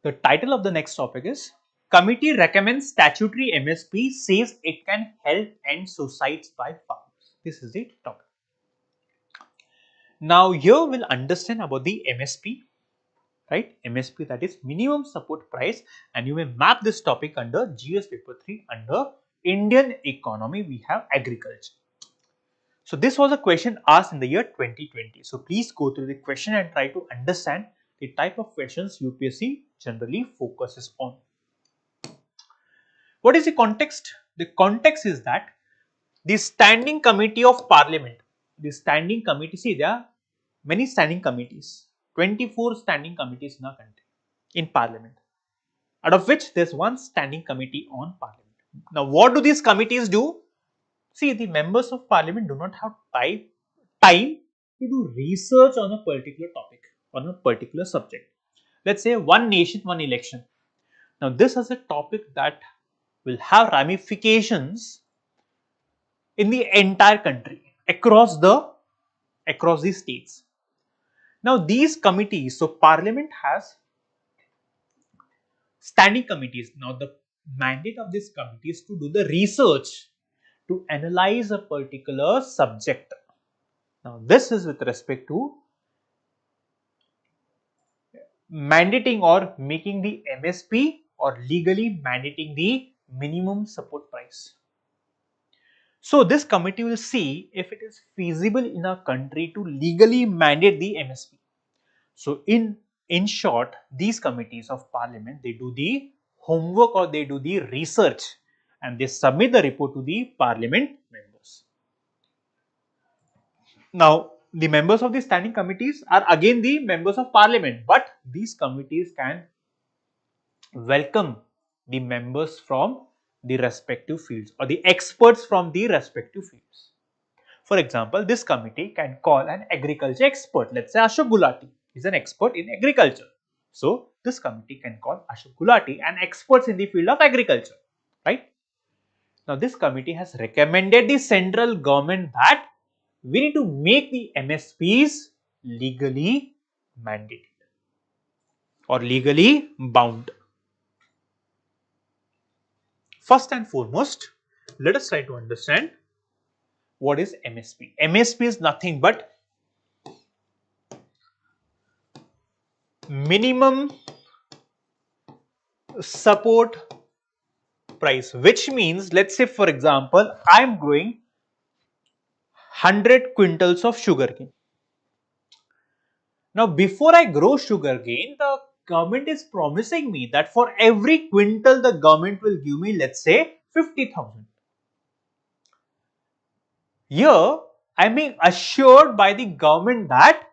The title of the next topic is Committee recommends statutory MSP says it can help end suicides by farmers. This is the topic. Now here we'll understand about the MSP, right? MSP, that is minimum support price, and you may map this topic under GS paper 3 under Indian economy. We have agriculture. So this was a question asked in the year 2020. So please go through the question and try to understand the type of questions UPSC generally focuses on. What is the context? The context is that the Standing Committee of Parliament, the Standing Committee, see there are many standing committees, 24 standing committees in our country, in Parliament, out of which there is one Standing Committee on Parliament. Now what do these committees do? See, the members of Parliament do not have time to do research on a particular topic, on a particular subject. Let's say one nation, one election. Now this is a topic that will have ramifications in the entire country, across the states. Now these committees, so Parliament has standing committees. Now the mandate of this committee is to do the research, to analyze a particular subject. Now this is with respect to mandating or making the MSP or legally mandating the minimum support price. So this committee will see if it is feasible in a country to legally mandate the MSP. So in short, these committees of Parliament, they do the homework or they do the research and they submit the report to the Parliament members. Now the members of the standing committees are again the members of Parliament, but these committees can welcome the members from the respective fields or the experts from the respective fields. For example, this committee can call an agriculture expert. Let's say Ashok Gulati is an expert in agriculture. So this committee can call Ashok Gulati and experts in the field of agriculture, right? Now this committee has recommended the central government that we need to make the MSPs legally mandated or legally bound. First and foremost, let us try to understand what is MSP. MSP is nothing but minimum support price, which means, let's say for example, I am growing 100 quintals of sugarcane. Now before I grow sugarcane, the government is promising me that for every quintal the government will give me, let's say, 50,000. Here I am being assured by the government that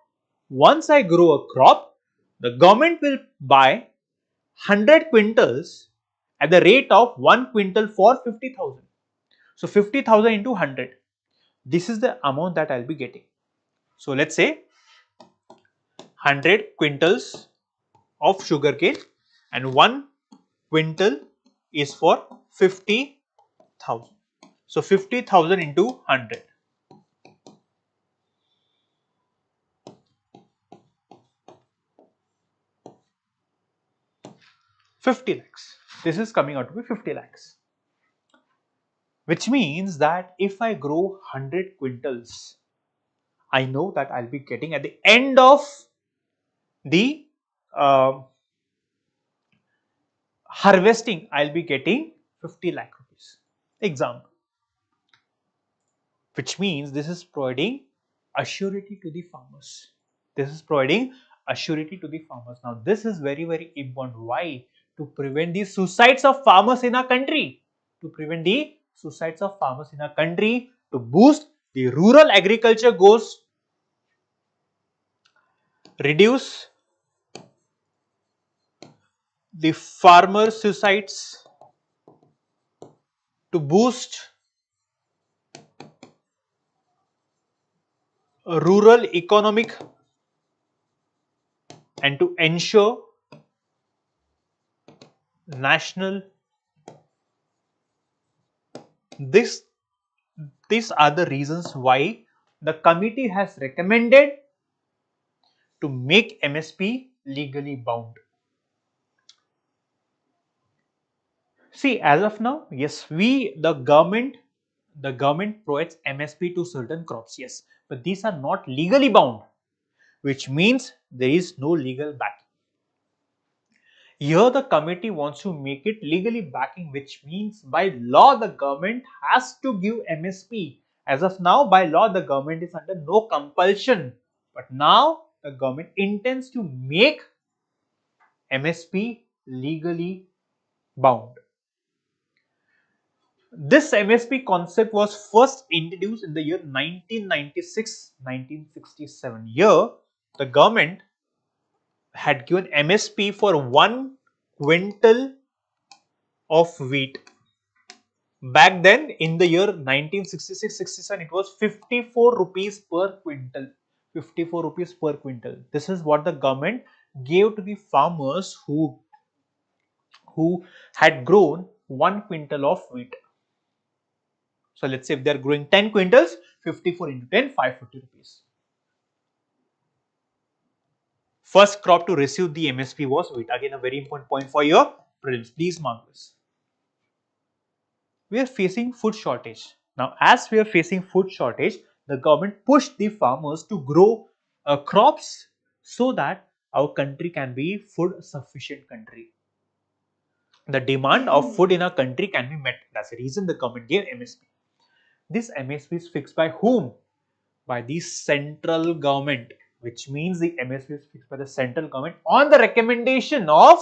once I grow a crop, the government will buy 100 quintals at the rate of 1 quintal for 50,000. So 50,000 into 100. This is the amount that I will be getting. So let's say 100 quintals of sugarcane and 1 quintal is for 50,000. So 50,000 into 100. 50 lakhs. This is coming out to be 50 lakhs. Which means that if I grow 100 quintals, I know that I'll be getting at the end of the harvesting, I'll be getting 50 lakh rupees. Example. Which means this is providing assurity to the farmers. This is providing assurity to the farmers. Now this is very, very important. Why? To prevent the suicides of farmers in our country. To prevent the suicides of farmers in our country. To boost the rural agriculture goes. Reduce the farmer suicides. To boost rural economic and to ensure national. These are the reasons why the committee has recommended to make MSP legally bound. See, as of now, yes, the government provides MSP to certain crops, yes, but these are not legally bound, which means there is no legal backing. Here, the committee wants to make it legally backing, which means by law the government has to give MSP. As of now, by law, the government is under no compulsion, but now the government intends to make MSP legally bound. This MSP concept was first introduced in the year 1996-1967. Here, the government had given MSP for 1 quintal of wheat. Back then, in the year 1966-67, it was 54 rupees per quintal. 54 rupees per quintal. This is what the government gave to the farmers who had grown 1 quintal of wheat. So let's say if they are growing 10 quintals, 54 into 10, 550 rupees. First crop to receive the MSP was wheat. Again, a very important point for your prelims. Please mark this. We are facing food shortage. Now, as we are facing food shortage, the government pushed the farmers to grow crops so that our country can be food sufficient country. The demand of food in our country can be met. That's the reason the government gave MSP. This MSP is fixed by whom? By the central government, which means the MSP is fixed by the central government on the recommendation of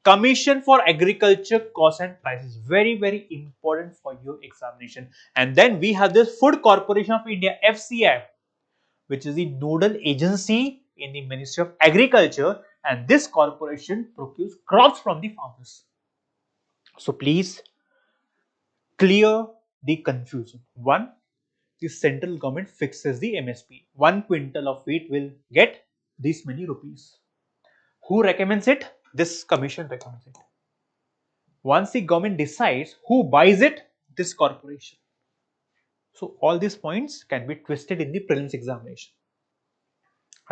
Commission for Agriculture Cost and Prices. Very, very important for your examination. And then we have this Food Corporation of India, FCI, which is the nodal agency in the Ministry of Agriculture, and this corporation procures crops from the farmers. So please clear the confusion. One, the central government fixes the MSP. 1 quintal of wheat will get this many rupees. Who recommends it? This commission recommends it. Once the government decides who buys it, this corporation. So all these points can be twisted in the prelims examination,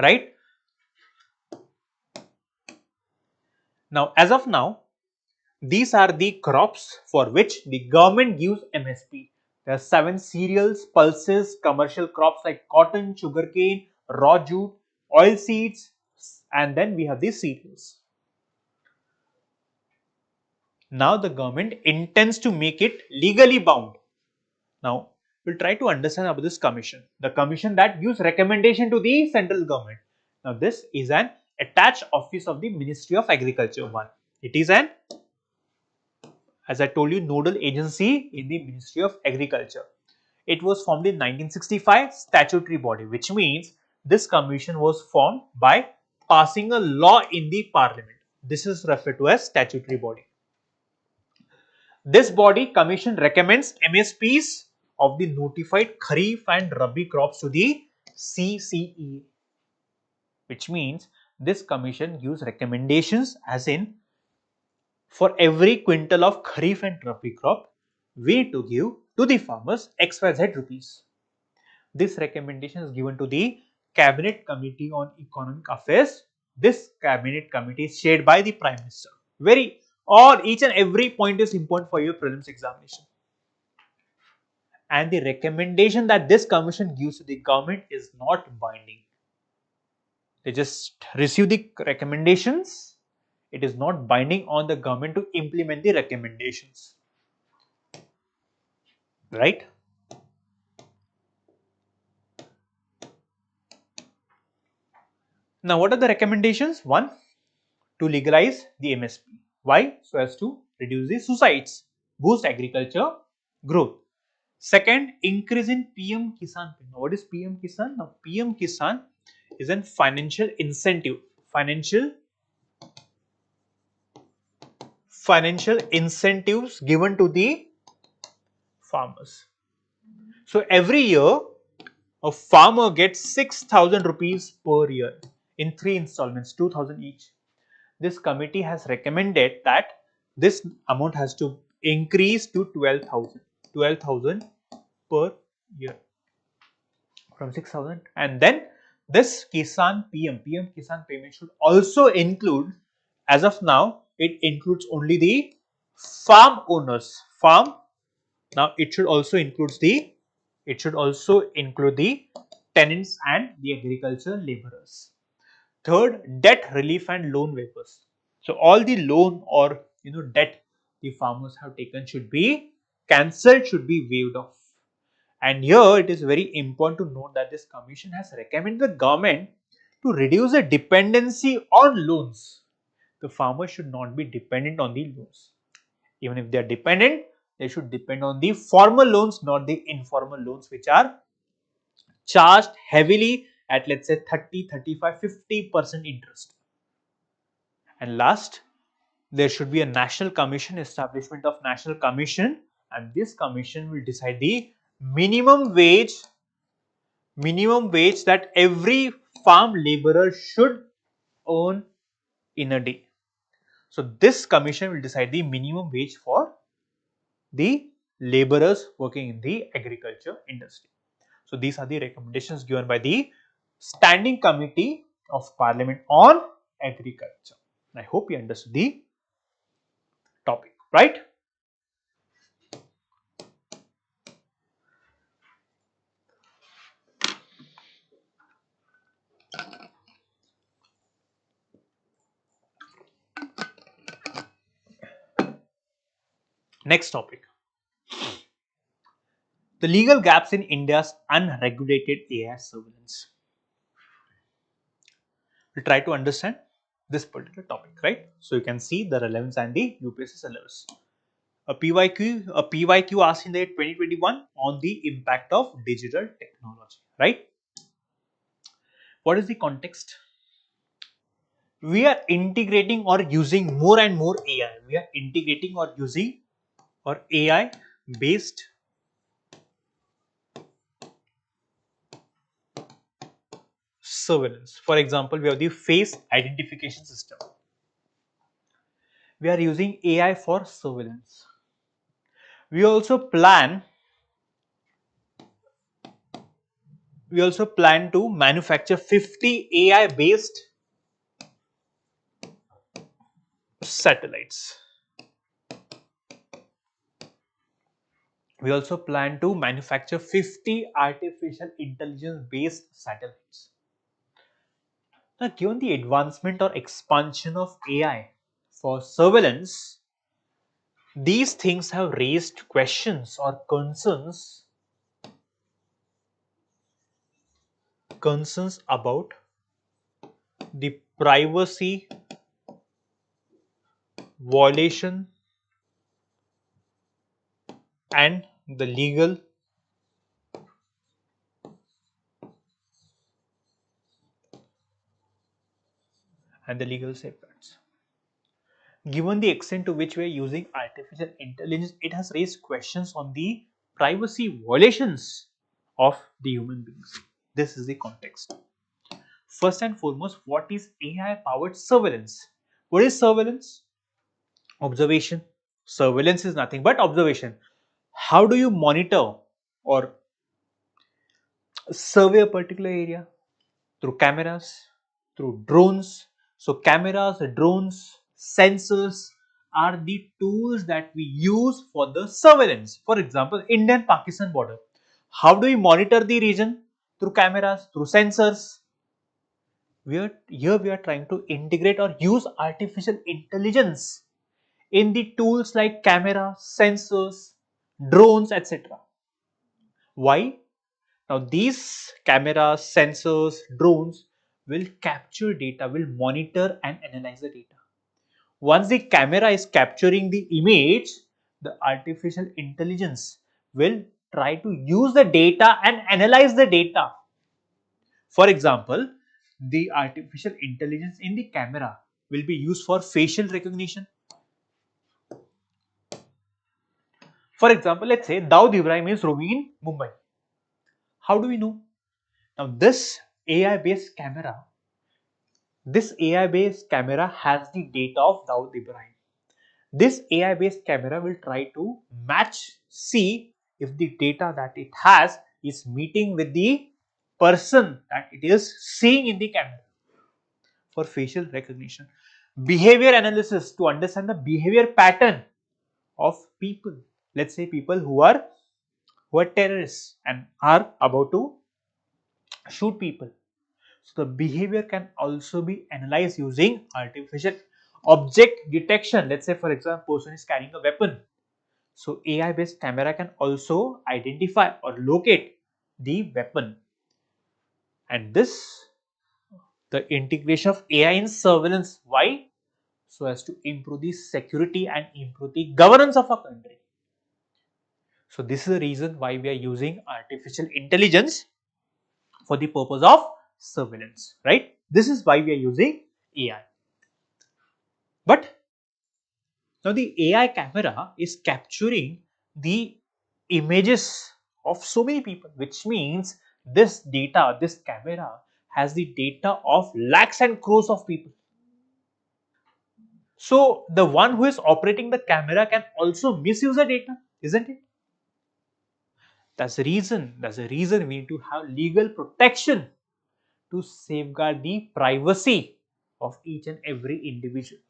right? Now, as of now, these are the crops for which the government gives MSP. There are 7 cereals, pulses, commercial crops like cotton, sugarcane, raw jute, oil seeds, and then we have the cereals. Now the government intends to make it legally bound. Now we'll try to understand about this commission. The commission that gives recommendation to the central government. Now this is an attached office of the Ministry of Agriculture. One, it is an, as I told you, nodal agency in the Ministry of Agriculture. It was formed in 1965, statutory body, which means this commission was formed by passing a law in the parliament. This is referred to as statutory body. This body commission recommends MSPs of the notified Kharif and Rabi crops to the CCE, which means this commission gives recommendations, as in for every quintal of Kharif and Rabi crop, we need to give to the farmers XYZ rupees. This recommendation is given to the Cabinet Committee on Economic Affairs. This Cabinet Committee is chaired by the Prime Minister. Each and every point is important for your prelims examination. And the recommendation that this commission gives to the government is not binding. They just receive the recommendations. It is not binding on the government to implement the recommendations. Right? Now, what are the recommendations? One, to legalize the MSP. Why? So as to reduce the suicides, boost agriculture growth. Second, increase in PM Kisan. Now, what is PM Kisan? Now, PM Kisan is a financial incentive. Financial incentives given to the farmers. So every year, a farmer gets 6,000 rupees per year in 3 installments, 2,000 each. This committee has recommended that this amount has to increase to 12,000 per year from 6,000. And then this PM Kisan payment should also include, as of now, it includes only the farm owners, farm, now it should also include the tenants and the agricultural laborers. Third, debt relief and loan waivers. So all the loan or debt the farmers have taken should be cancelled, should be waived off. And here it is very important to note that this commission has recommended the government to reduce the dependency on loans. The farmer should not be dependent on the loans. Even if they are dependent, they should depend on the formal loans, not the informal loans, which are charged heavily at, let's say, 30, 35, 50% interest. And last, there should be a national commission, establishment of national commission, and this commission will decide the minimum wage that every farm laborer should earn in a day. So this commission will decide the minimum wage for the laborers working in the agriculture industry. So these are the recommendations given by the Standing Committee of Parliament on Agriculture. I hope you understood the topic, right? Next topic. The legal gaps in India's unregulated AI surveillance. We'll try to understand this particular topic, right? So you can see the relevance and the UPSC syllabus. A PYQ asked in the year 2021 on the impact of digital technology, right? What is the context? We are integrating or using more and more AI. We are integrating or using or AI based surveillance. For example, we have the face identification system. We are using AI for surveillance. We also plan to manufacture 50 AI based satellites. We also plan to manufacture 50 artificial intelligence based satellites. Now, given the advancement or expansion of AI for surveillance, these things have raised questions or concerns about the privacy violation and the legal safeguards. Given the extent to which we are using artificial intelligence, it has raised questions on the privacy violations of the human beings. This is the context. First and foremost, what is AI powered surveillance? What is surveillance? Observation. Surveillance is nothing but observation. How do you monitor or survey a particular area? Through cameras, through drones. So cameras, drones, sensors are the tools that we use for the surveillance. For example, Indian-Pakistan border. How do we monitor the region? Through cameras, through sensors. We are trying to integrate or use artificial intelligence in the tools like camera, sensors, drones, etc. Why? Now these cameras, sensors, drones will capture data, will monitor and analyze the data. Once the camera is capturing the image, the artificial intelligence will try to use the data and analyze the data. For example, the artificial intelligence in the camera will be used for facial recognition. For example, let's say Daud Ibrahim is roaming in Mumbai. How do we know? Now this AI-based camera has the data of Daud Ibrahim. This AI-based camera will try to see if the data that it has is meeting with the person that it is seeing in the camera for facial recognition. Behavior analysis to understand the behavior pattern of people. Let's say people who are terrorists and are about to shoot people. So the behavior can also be analyzed using artificial object detection. Let's say for example, person is carrying a weapon. So AI based camera can also identify or locate the weapon. And this, the integration of AI in surveillance. Why? So as to improve the security and improve the governance of a country. So this is the reason why we are using artificial intelligence for the purpose of surveillance, right? This is why we are using AI. But now the AI camera is capturing the images of so many people, which means this data, this camera has the data of lakhs and crores of people. So the one who is operating the camera can also misuse the data, isn't it? That's the reason we need to have legal protection to safeguard the privacy of each and every individual.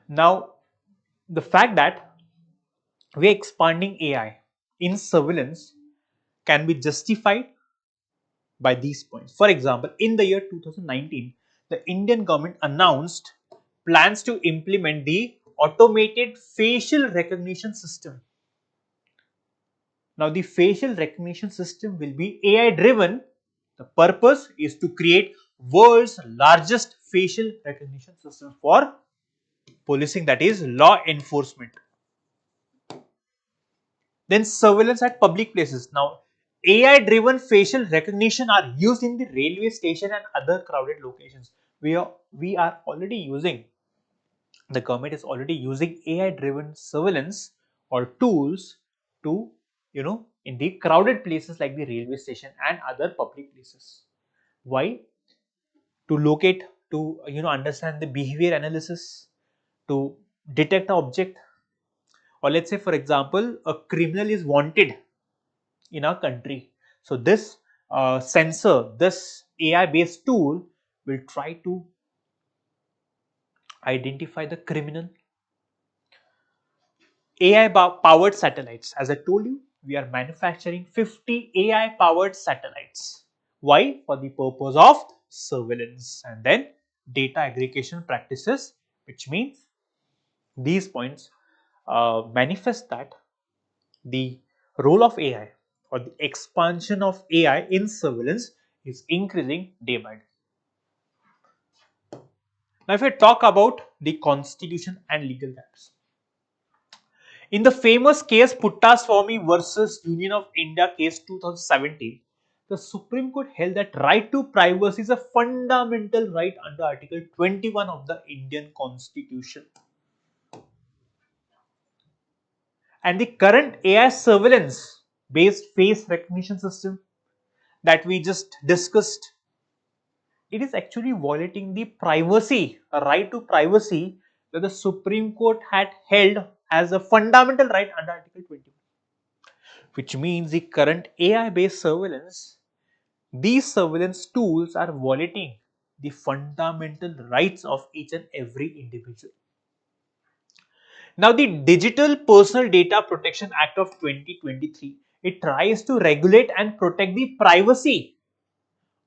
Now, the fact that we are expanding AI in surveillance can be justified by these points. For example, in the year 2019, the Indian government announced plans to implement the automated facial recognition system. Now, the facial recognition system will be AI driven. The purpose is to create world's largest facial recognition system for policing, that is law enforcement. Then surveillance at public places. Now, AI driven facial recognition are used in the railway station and other crowded locations. We are already using, the government is already using AI driven surveillance or tools to, in the crowded places like the railway station and other public places. Why? To locate, to understand the behavior analysis, to detect an object, or let's say for example a criminal is wanted in our country. So this sensor, this AI based tool will try to identify the criminal. AI powered satellites. As I told you, we are manufacturing 50 AI powered satellites. Why? For the purpose of surveillance and then data aggregation practices, which means these points manifest that the role of AI or the expansion of AI in surveillance is increasing day by day. Now, if I talk about the constitution and legal gaps, in the famous case Puttaswamy versus Union of India case 2017, the Supreme Court held that right to privacy is a fundamental right under Article 21 of the Indian Constitution. And the current AI surveillance based face recognition system that we just discussed, it is actually violating the privacy, a right to privacy that the Supreme Court had held as a fundamental right under Article 21. Which means the current AI based surveillance, these surveillance tools are violating the fundamental rights of each and every individual. Now, the Digital Personal Data Protection Act of 2023, it tries to regulate and protect the privacy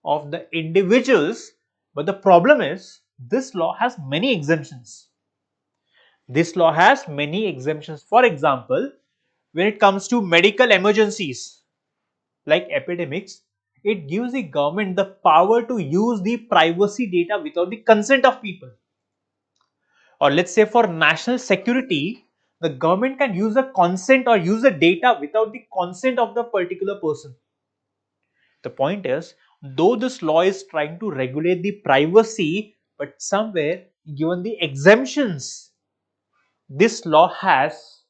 of the individuals, but the problem is this law has many exemptions. This law has many exemptions. For example, when it comes to medical emergencies like epidemics, it gives the government the power to use the privacy data without the consent of people. Or let's say for national security, the government can use the consent or use the data without the consent of the particular person. The point is, though this law is trying to regulate the privacy, but somewhere given the exemptions this law has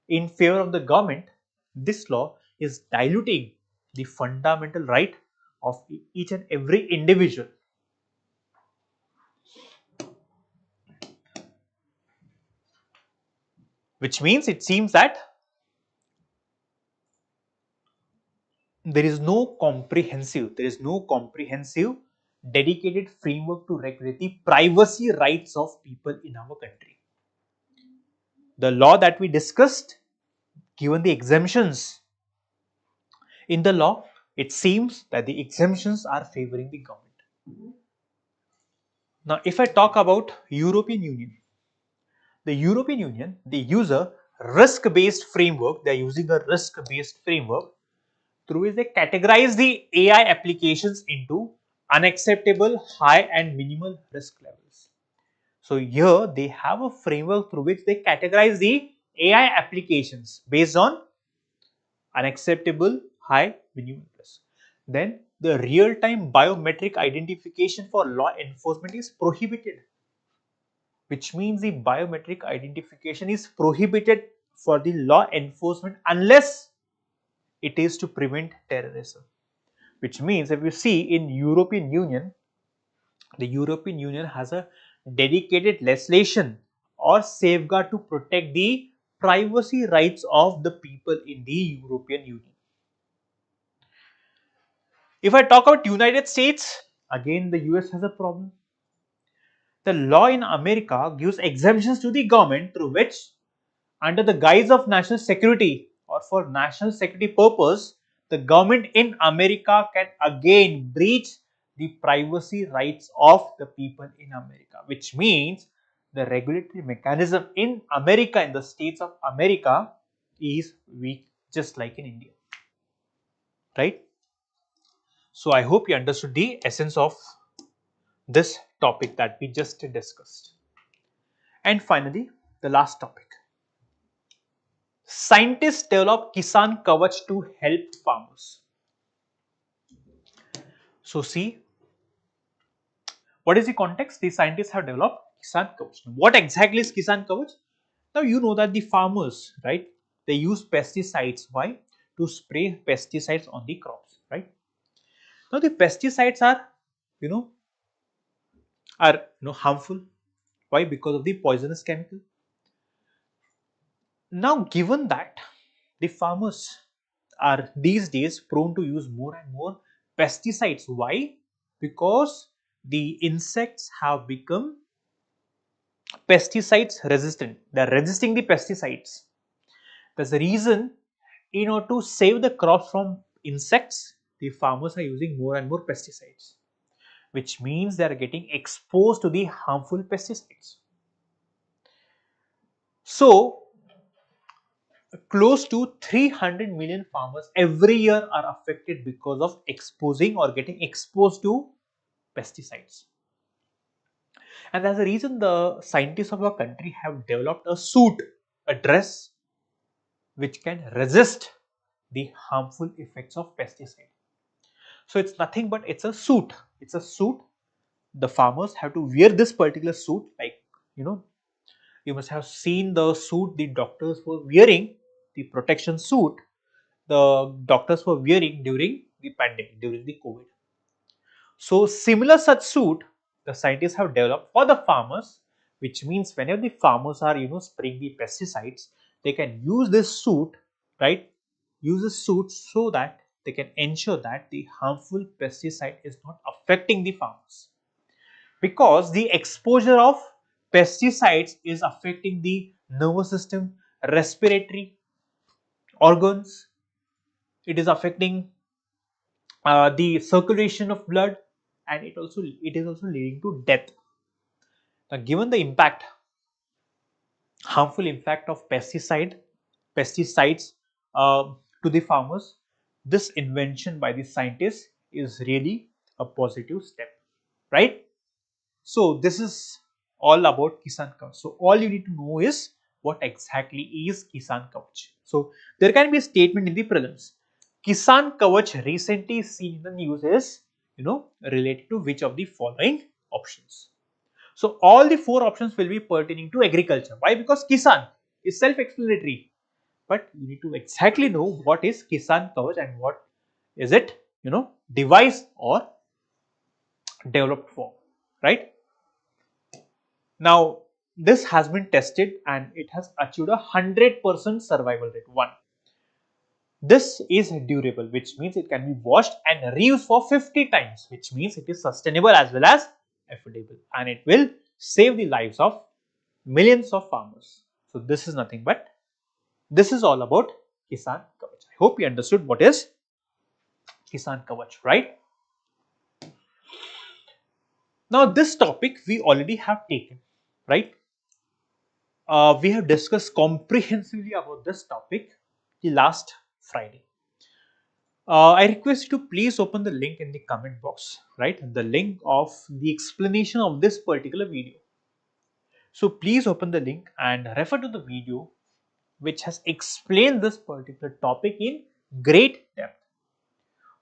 in favor of the government, this law is diluting the fundamental right of each and every individual. Which means it seems that there is no comprehensive dedicated framework to regulate the privacy rights of people in our country. The law that we discussed, given the exemptions in the law, it seems that the exemptions are favoring the government. Now, if I talk about European Union, the European Union, they use a risk-based framework. They are using a risk-based framework through which they categorize the AI applications into unacceptable, high and minimal risk levels. So here they have a framework through which they categorize the AI applications based on unacceptable, high, minimal risk. Then the real-time biometric identification for law enforcement is prohibited, which means the biometric identification is prohibited for the law enforcement unless it is to prevent terrorism. Which means if you see in European Union, the European Union has a dedicated legislation or safeguard to protect the privacy rights of the people in the European Union. If I talk about United States, again the US has a problem. The law in America gives exemptions to the government through which, under the guise of national security or for national security purpose, the government in America can again breach the privacy rights of the people in America, which means the regulatory mechanism in America, in the states of America, is weak, just like in India, right? So I hope you understood the essence of this topic that we just discussed. And finally, the last topic. Scientists develop Kisan Kavach to help farmers. So see, what is the context? The scientists have developed Kisan Kavach. What exactly is Kisan Kavach? Now you know that the farmers, right, they use pesticides. Why? To spray pesticides on the crops, right? Now the pesticides are, you know, harmful. Why? Because of the poisonous chemical. Now given that the farmers are these days prone to use more and more pesticides. Why? Because the insects have become pesticides resistant. They are resisting the pesticides. That's the reason, in order to save the crops from insects, the farmers are using more and more pesticides, which means they are getting exposed to the harmful pesticides. So close to 300 million farmers every year are affected because of exposing or getting exposed to pesticides. And that's the reason the scientists of our country have developed a suit, a dress, which can resist the harmful effects of pesticide. So it's nothing but it's a suit. It's a suit. The farmers have to wear this particular suit, like, you know, you must have seen the suit the doctors were wearing, the protection suit the doctors were wearing during the pandemic, during the COVID. So similar such suit the scientists have developed for the farmers, which means whenever the farmers are, spraying the pesticides, they can use this suit, right? Use this suit so that they can ensure that the harmful pesticide is not affecting the farmers, because the exposure of pesticides is affecting the nervous system, respiratory organs. It is affecting the circulation of blood, and it is also leading to death. Now given the harmful impact of pesticides to the farmers, this invention by the scientists is really a positive step, right? So this is all about Kisan Kavach. So all you need to know is what exactly is Kisan Kavach. So there can be a statement in the prelims. Kisan Kavach recently seen in the news is, related to which of the following options. So all the four options will be pertaining to agriculture. Why? Because Kisan is self-explanatory, but you need to exactly know what is Kisan Kavach and what is it, devised or developed for, right? Now, this has been tested and it has achieved a 100% survival rate. One. This is durable, which means it can be washed and reused for 50 times, which means it is sustainable as well as affordable, and it will save the lives of millions of farmers. So this is nothing but, this is all about Kisan Kavach. I hope you understood what is Kisan Kavach, right? Now this topic we already have taken, right? We have discussed comprehensively about this topic the last Friday. I request you to please open the link in the comment box, right? The link of the explanation of this particular video. So please open the link and refer to the video which has explained this particular topic in great depth.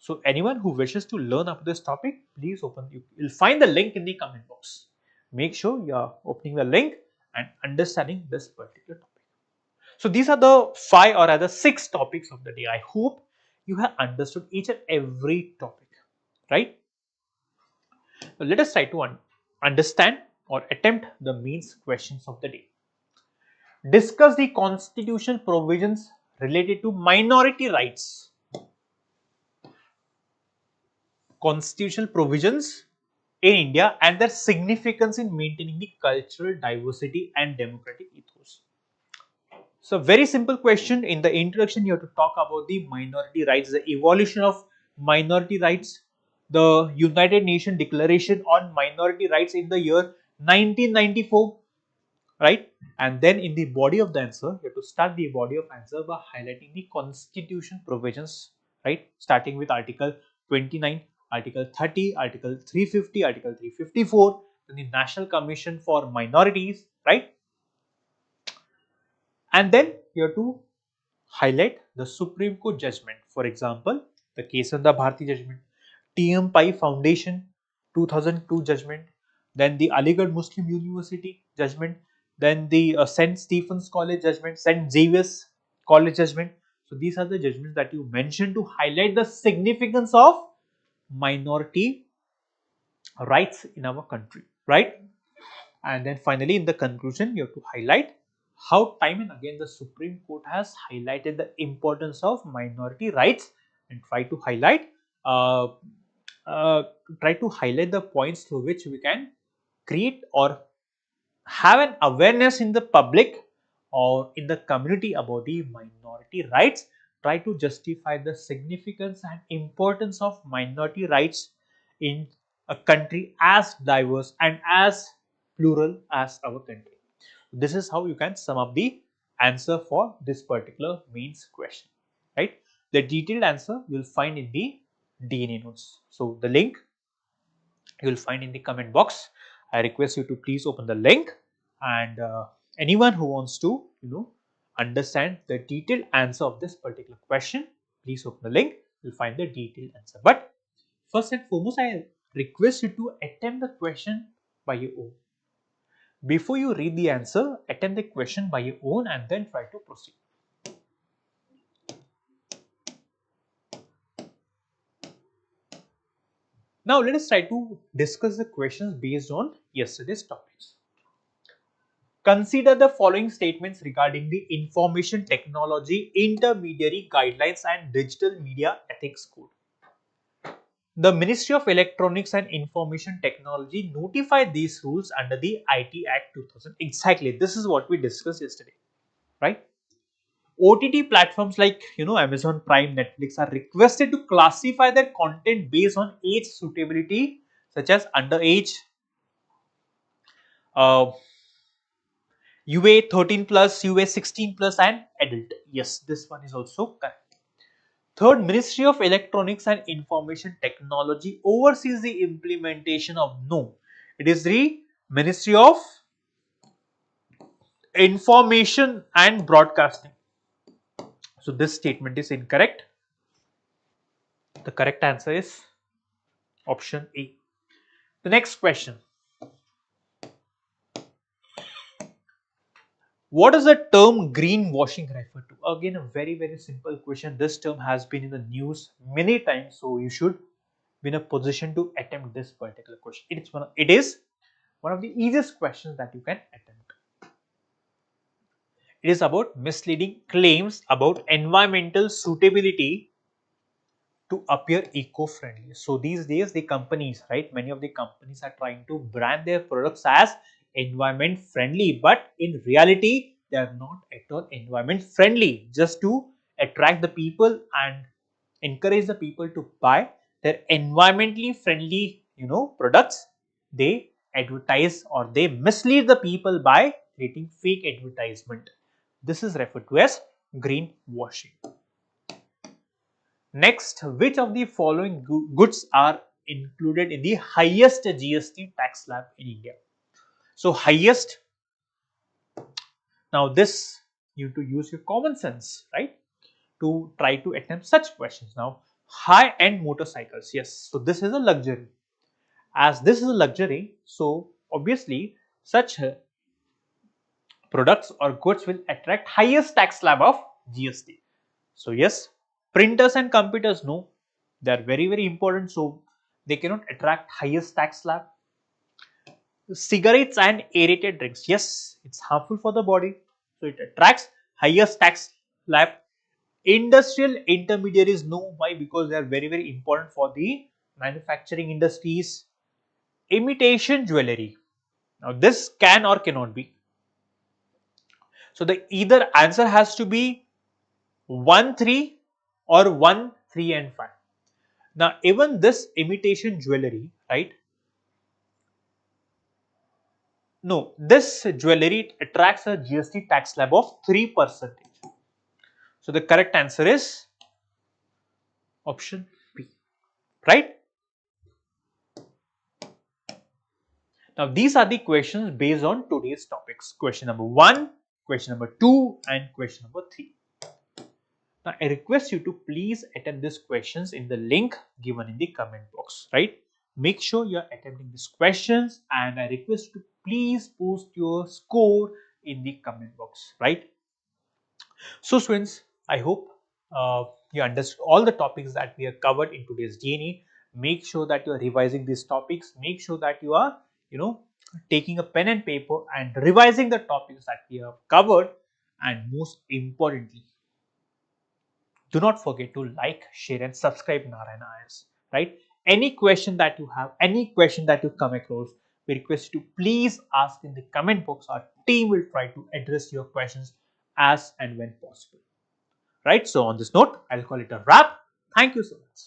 So anyone who wishes to learn about this topic, please open. You'll find the link in the comment box. Make sure you are opening the link and understanding this particular topic. So these are the 5 or rather 6 topics of the day. I hope you have understood each and every topic, right? So let us try to understand or attempt the means questions of the day. Discuss the constitutional provisions related to minority rights. Constitutional provisions in India and their significance in maintaining the cultural diversity and democratic ethos. So, very simple question. In the introduction, you have to talk about the minority rights, the evolution of minority rights, the United Nations Declaration on Minority Rights in the year 1994, right? And then in the body of the answer, you have to start the body of answer by highlighting the constitution provisions, right? Starting with Article 29, Article 30, Article 350, Article 354, then the National Commission for Minorities, right? And then you have to highlight the Supreme Court judgment. For example, the Kisan Kavach judgment, TM Pai Foundation 2002 judgment, then the Aligarh Muslim University judgment, then the St. Stephen's College judgment, St. Xavier's College judgment. So these are the judgments that you mentioned to highlight the significance of minority rights in our country, right? And then finally, in the conclusion, you have to highlight how time and again the Supreme Court has highlighted the importance of minority rights and uh, uh, try to highlight the points through which we can create or have an awareness in the public or in the community about the minority rights. Try to justify the significance and importance of minority rights in a country as diverse and as plural as our country. This is how you can sum up the answer for this particular mains question, right? The detailed answer you will find in the DNA notes. So the link you will find in the comment box. I request you to please open the link, and anyone who wants to understand the detailed answer of this particular question, please open the link. You'll find the detailed answer. But first and foremost, I request you to attempt the question by your own. Before you read the answer, attempt the question by your own and then try to proceed. Now let us try to discuss the questions based on yesterday's topics. Consider the following statements regarding the Information Technology Intermediary Guidelines and Digital Media Ethics Code. The Ministry of Electronics and Information Technology notified these rules under the IT Act 2000. Exactly, this is what we discussed yesterday, right? OTT platforms like Amazon Prime, Netflix are requested to classify their content based on age suitability, such as underage, uh, UA 13 plus, UA 16 plus, and adult. Yes, this one is also correct. Third, Ministry of Electronics and Information Technology oversees the implementation of no. It is the Ministry of Information and Broadcasting. So this statement is incorrect. The correct answer is option A. The next question. What does the term greenwashing refer to? Again, a very simple question. This term has been in the news many times, so you should be in a position to attempt this particular question. It is one of the easiest questions that you can attempt. It is about misleading claims about environmental suitability to appear eco-friendly. So these days the companies, right, many of the companies are trying to brand their products as environment friendly, but in reality they are not at all environment friendly, just to attract the people and encourage the people to buy their environmentally friendly, products. They advertise or they mislead the people by creating fake advertisement. This is referred to as greenwashing. Next, which of the following goods are included in the highest GST tax slab in India? So highest, now this you have to use your common sense, right, to try to attempt such questions. Now high-end motorcycles, yes, so this is a luxury. As this is a luxury, so obviously such products or goods will attract highest tax slab of GST. So yes, printers and computers, no, they are very important, so they cannot attract highest tax slab. Cigarettes and aerated drinks, yes, it's harmful for the body, so it attracts highest tax slab. Industrial intermediaries, no, why? Because they are very important for the manufacturing industries. Imitation jewelry, now this can or cannot be. So the either answer has to be 1, 3 or 1, 3 and 5. Now even this imitation jewelry, right? No, this jewelry attracts a GST tax slab of 3%. So the correct answer is option B, right? Now these are the questions based on today's topics. Question number 1, question number 2 and question number 3. Now I request you to please attempt these questions in the link given in the comment box, right? Make sure you are attempting these questions and I request you to please post your score in the comment box, right? So students, I hope you understood all the topics that we have covered in today's DNA. Make sure that you are revising these topics. Make sure that you are, taking a pen and paper and revising the topics that we have covered. And most importantly, do not forget to like, share and subscribe Narayana IAS, right? Any question that you have, any question that you come across, we request you to please ask in the comment box. Our team will try to address your questions as and when possible. Right? So on this note, I'll call it a wrap. Thank you so much.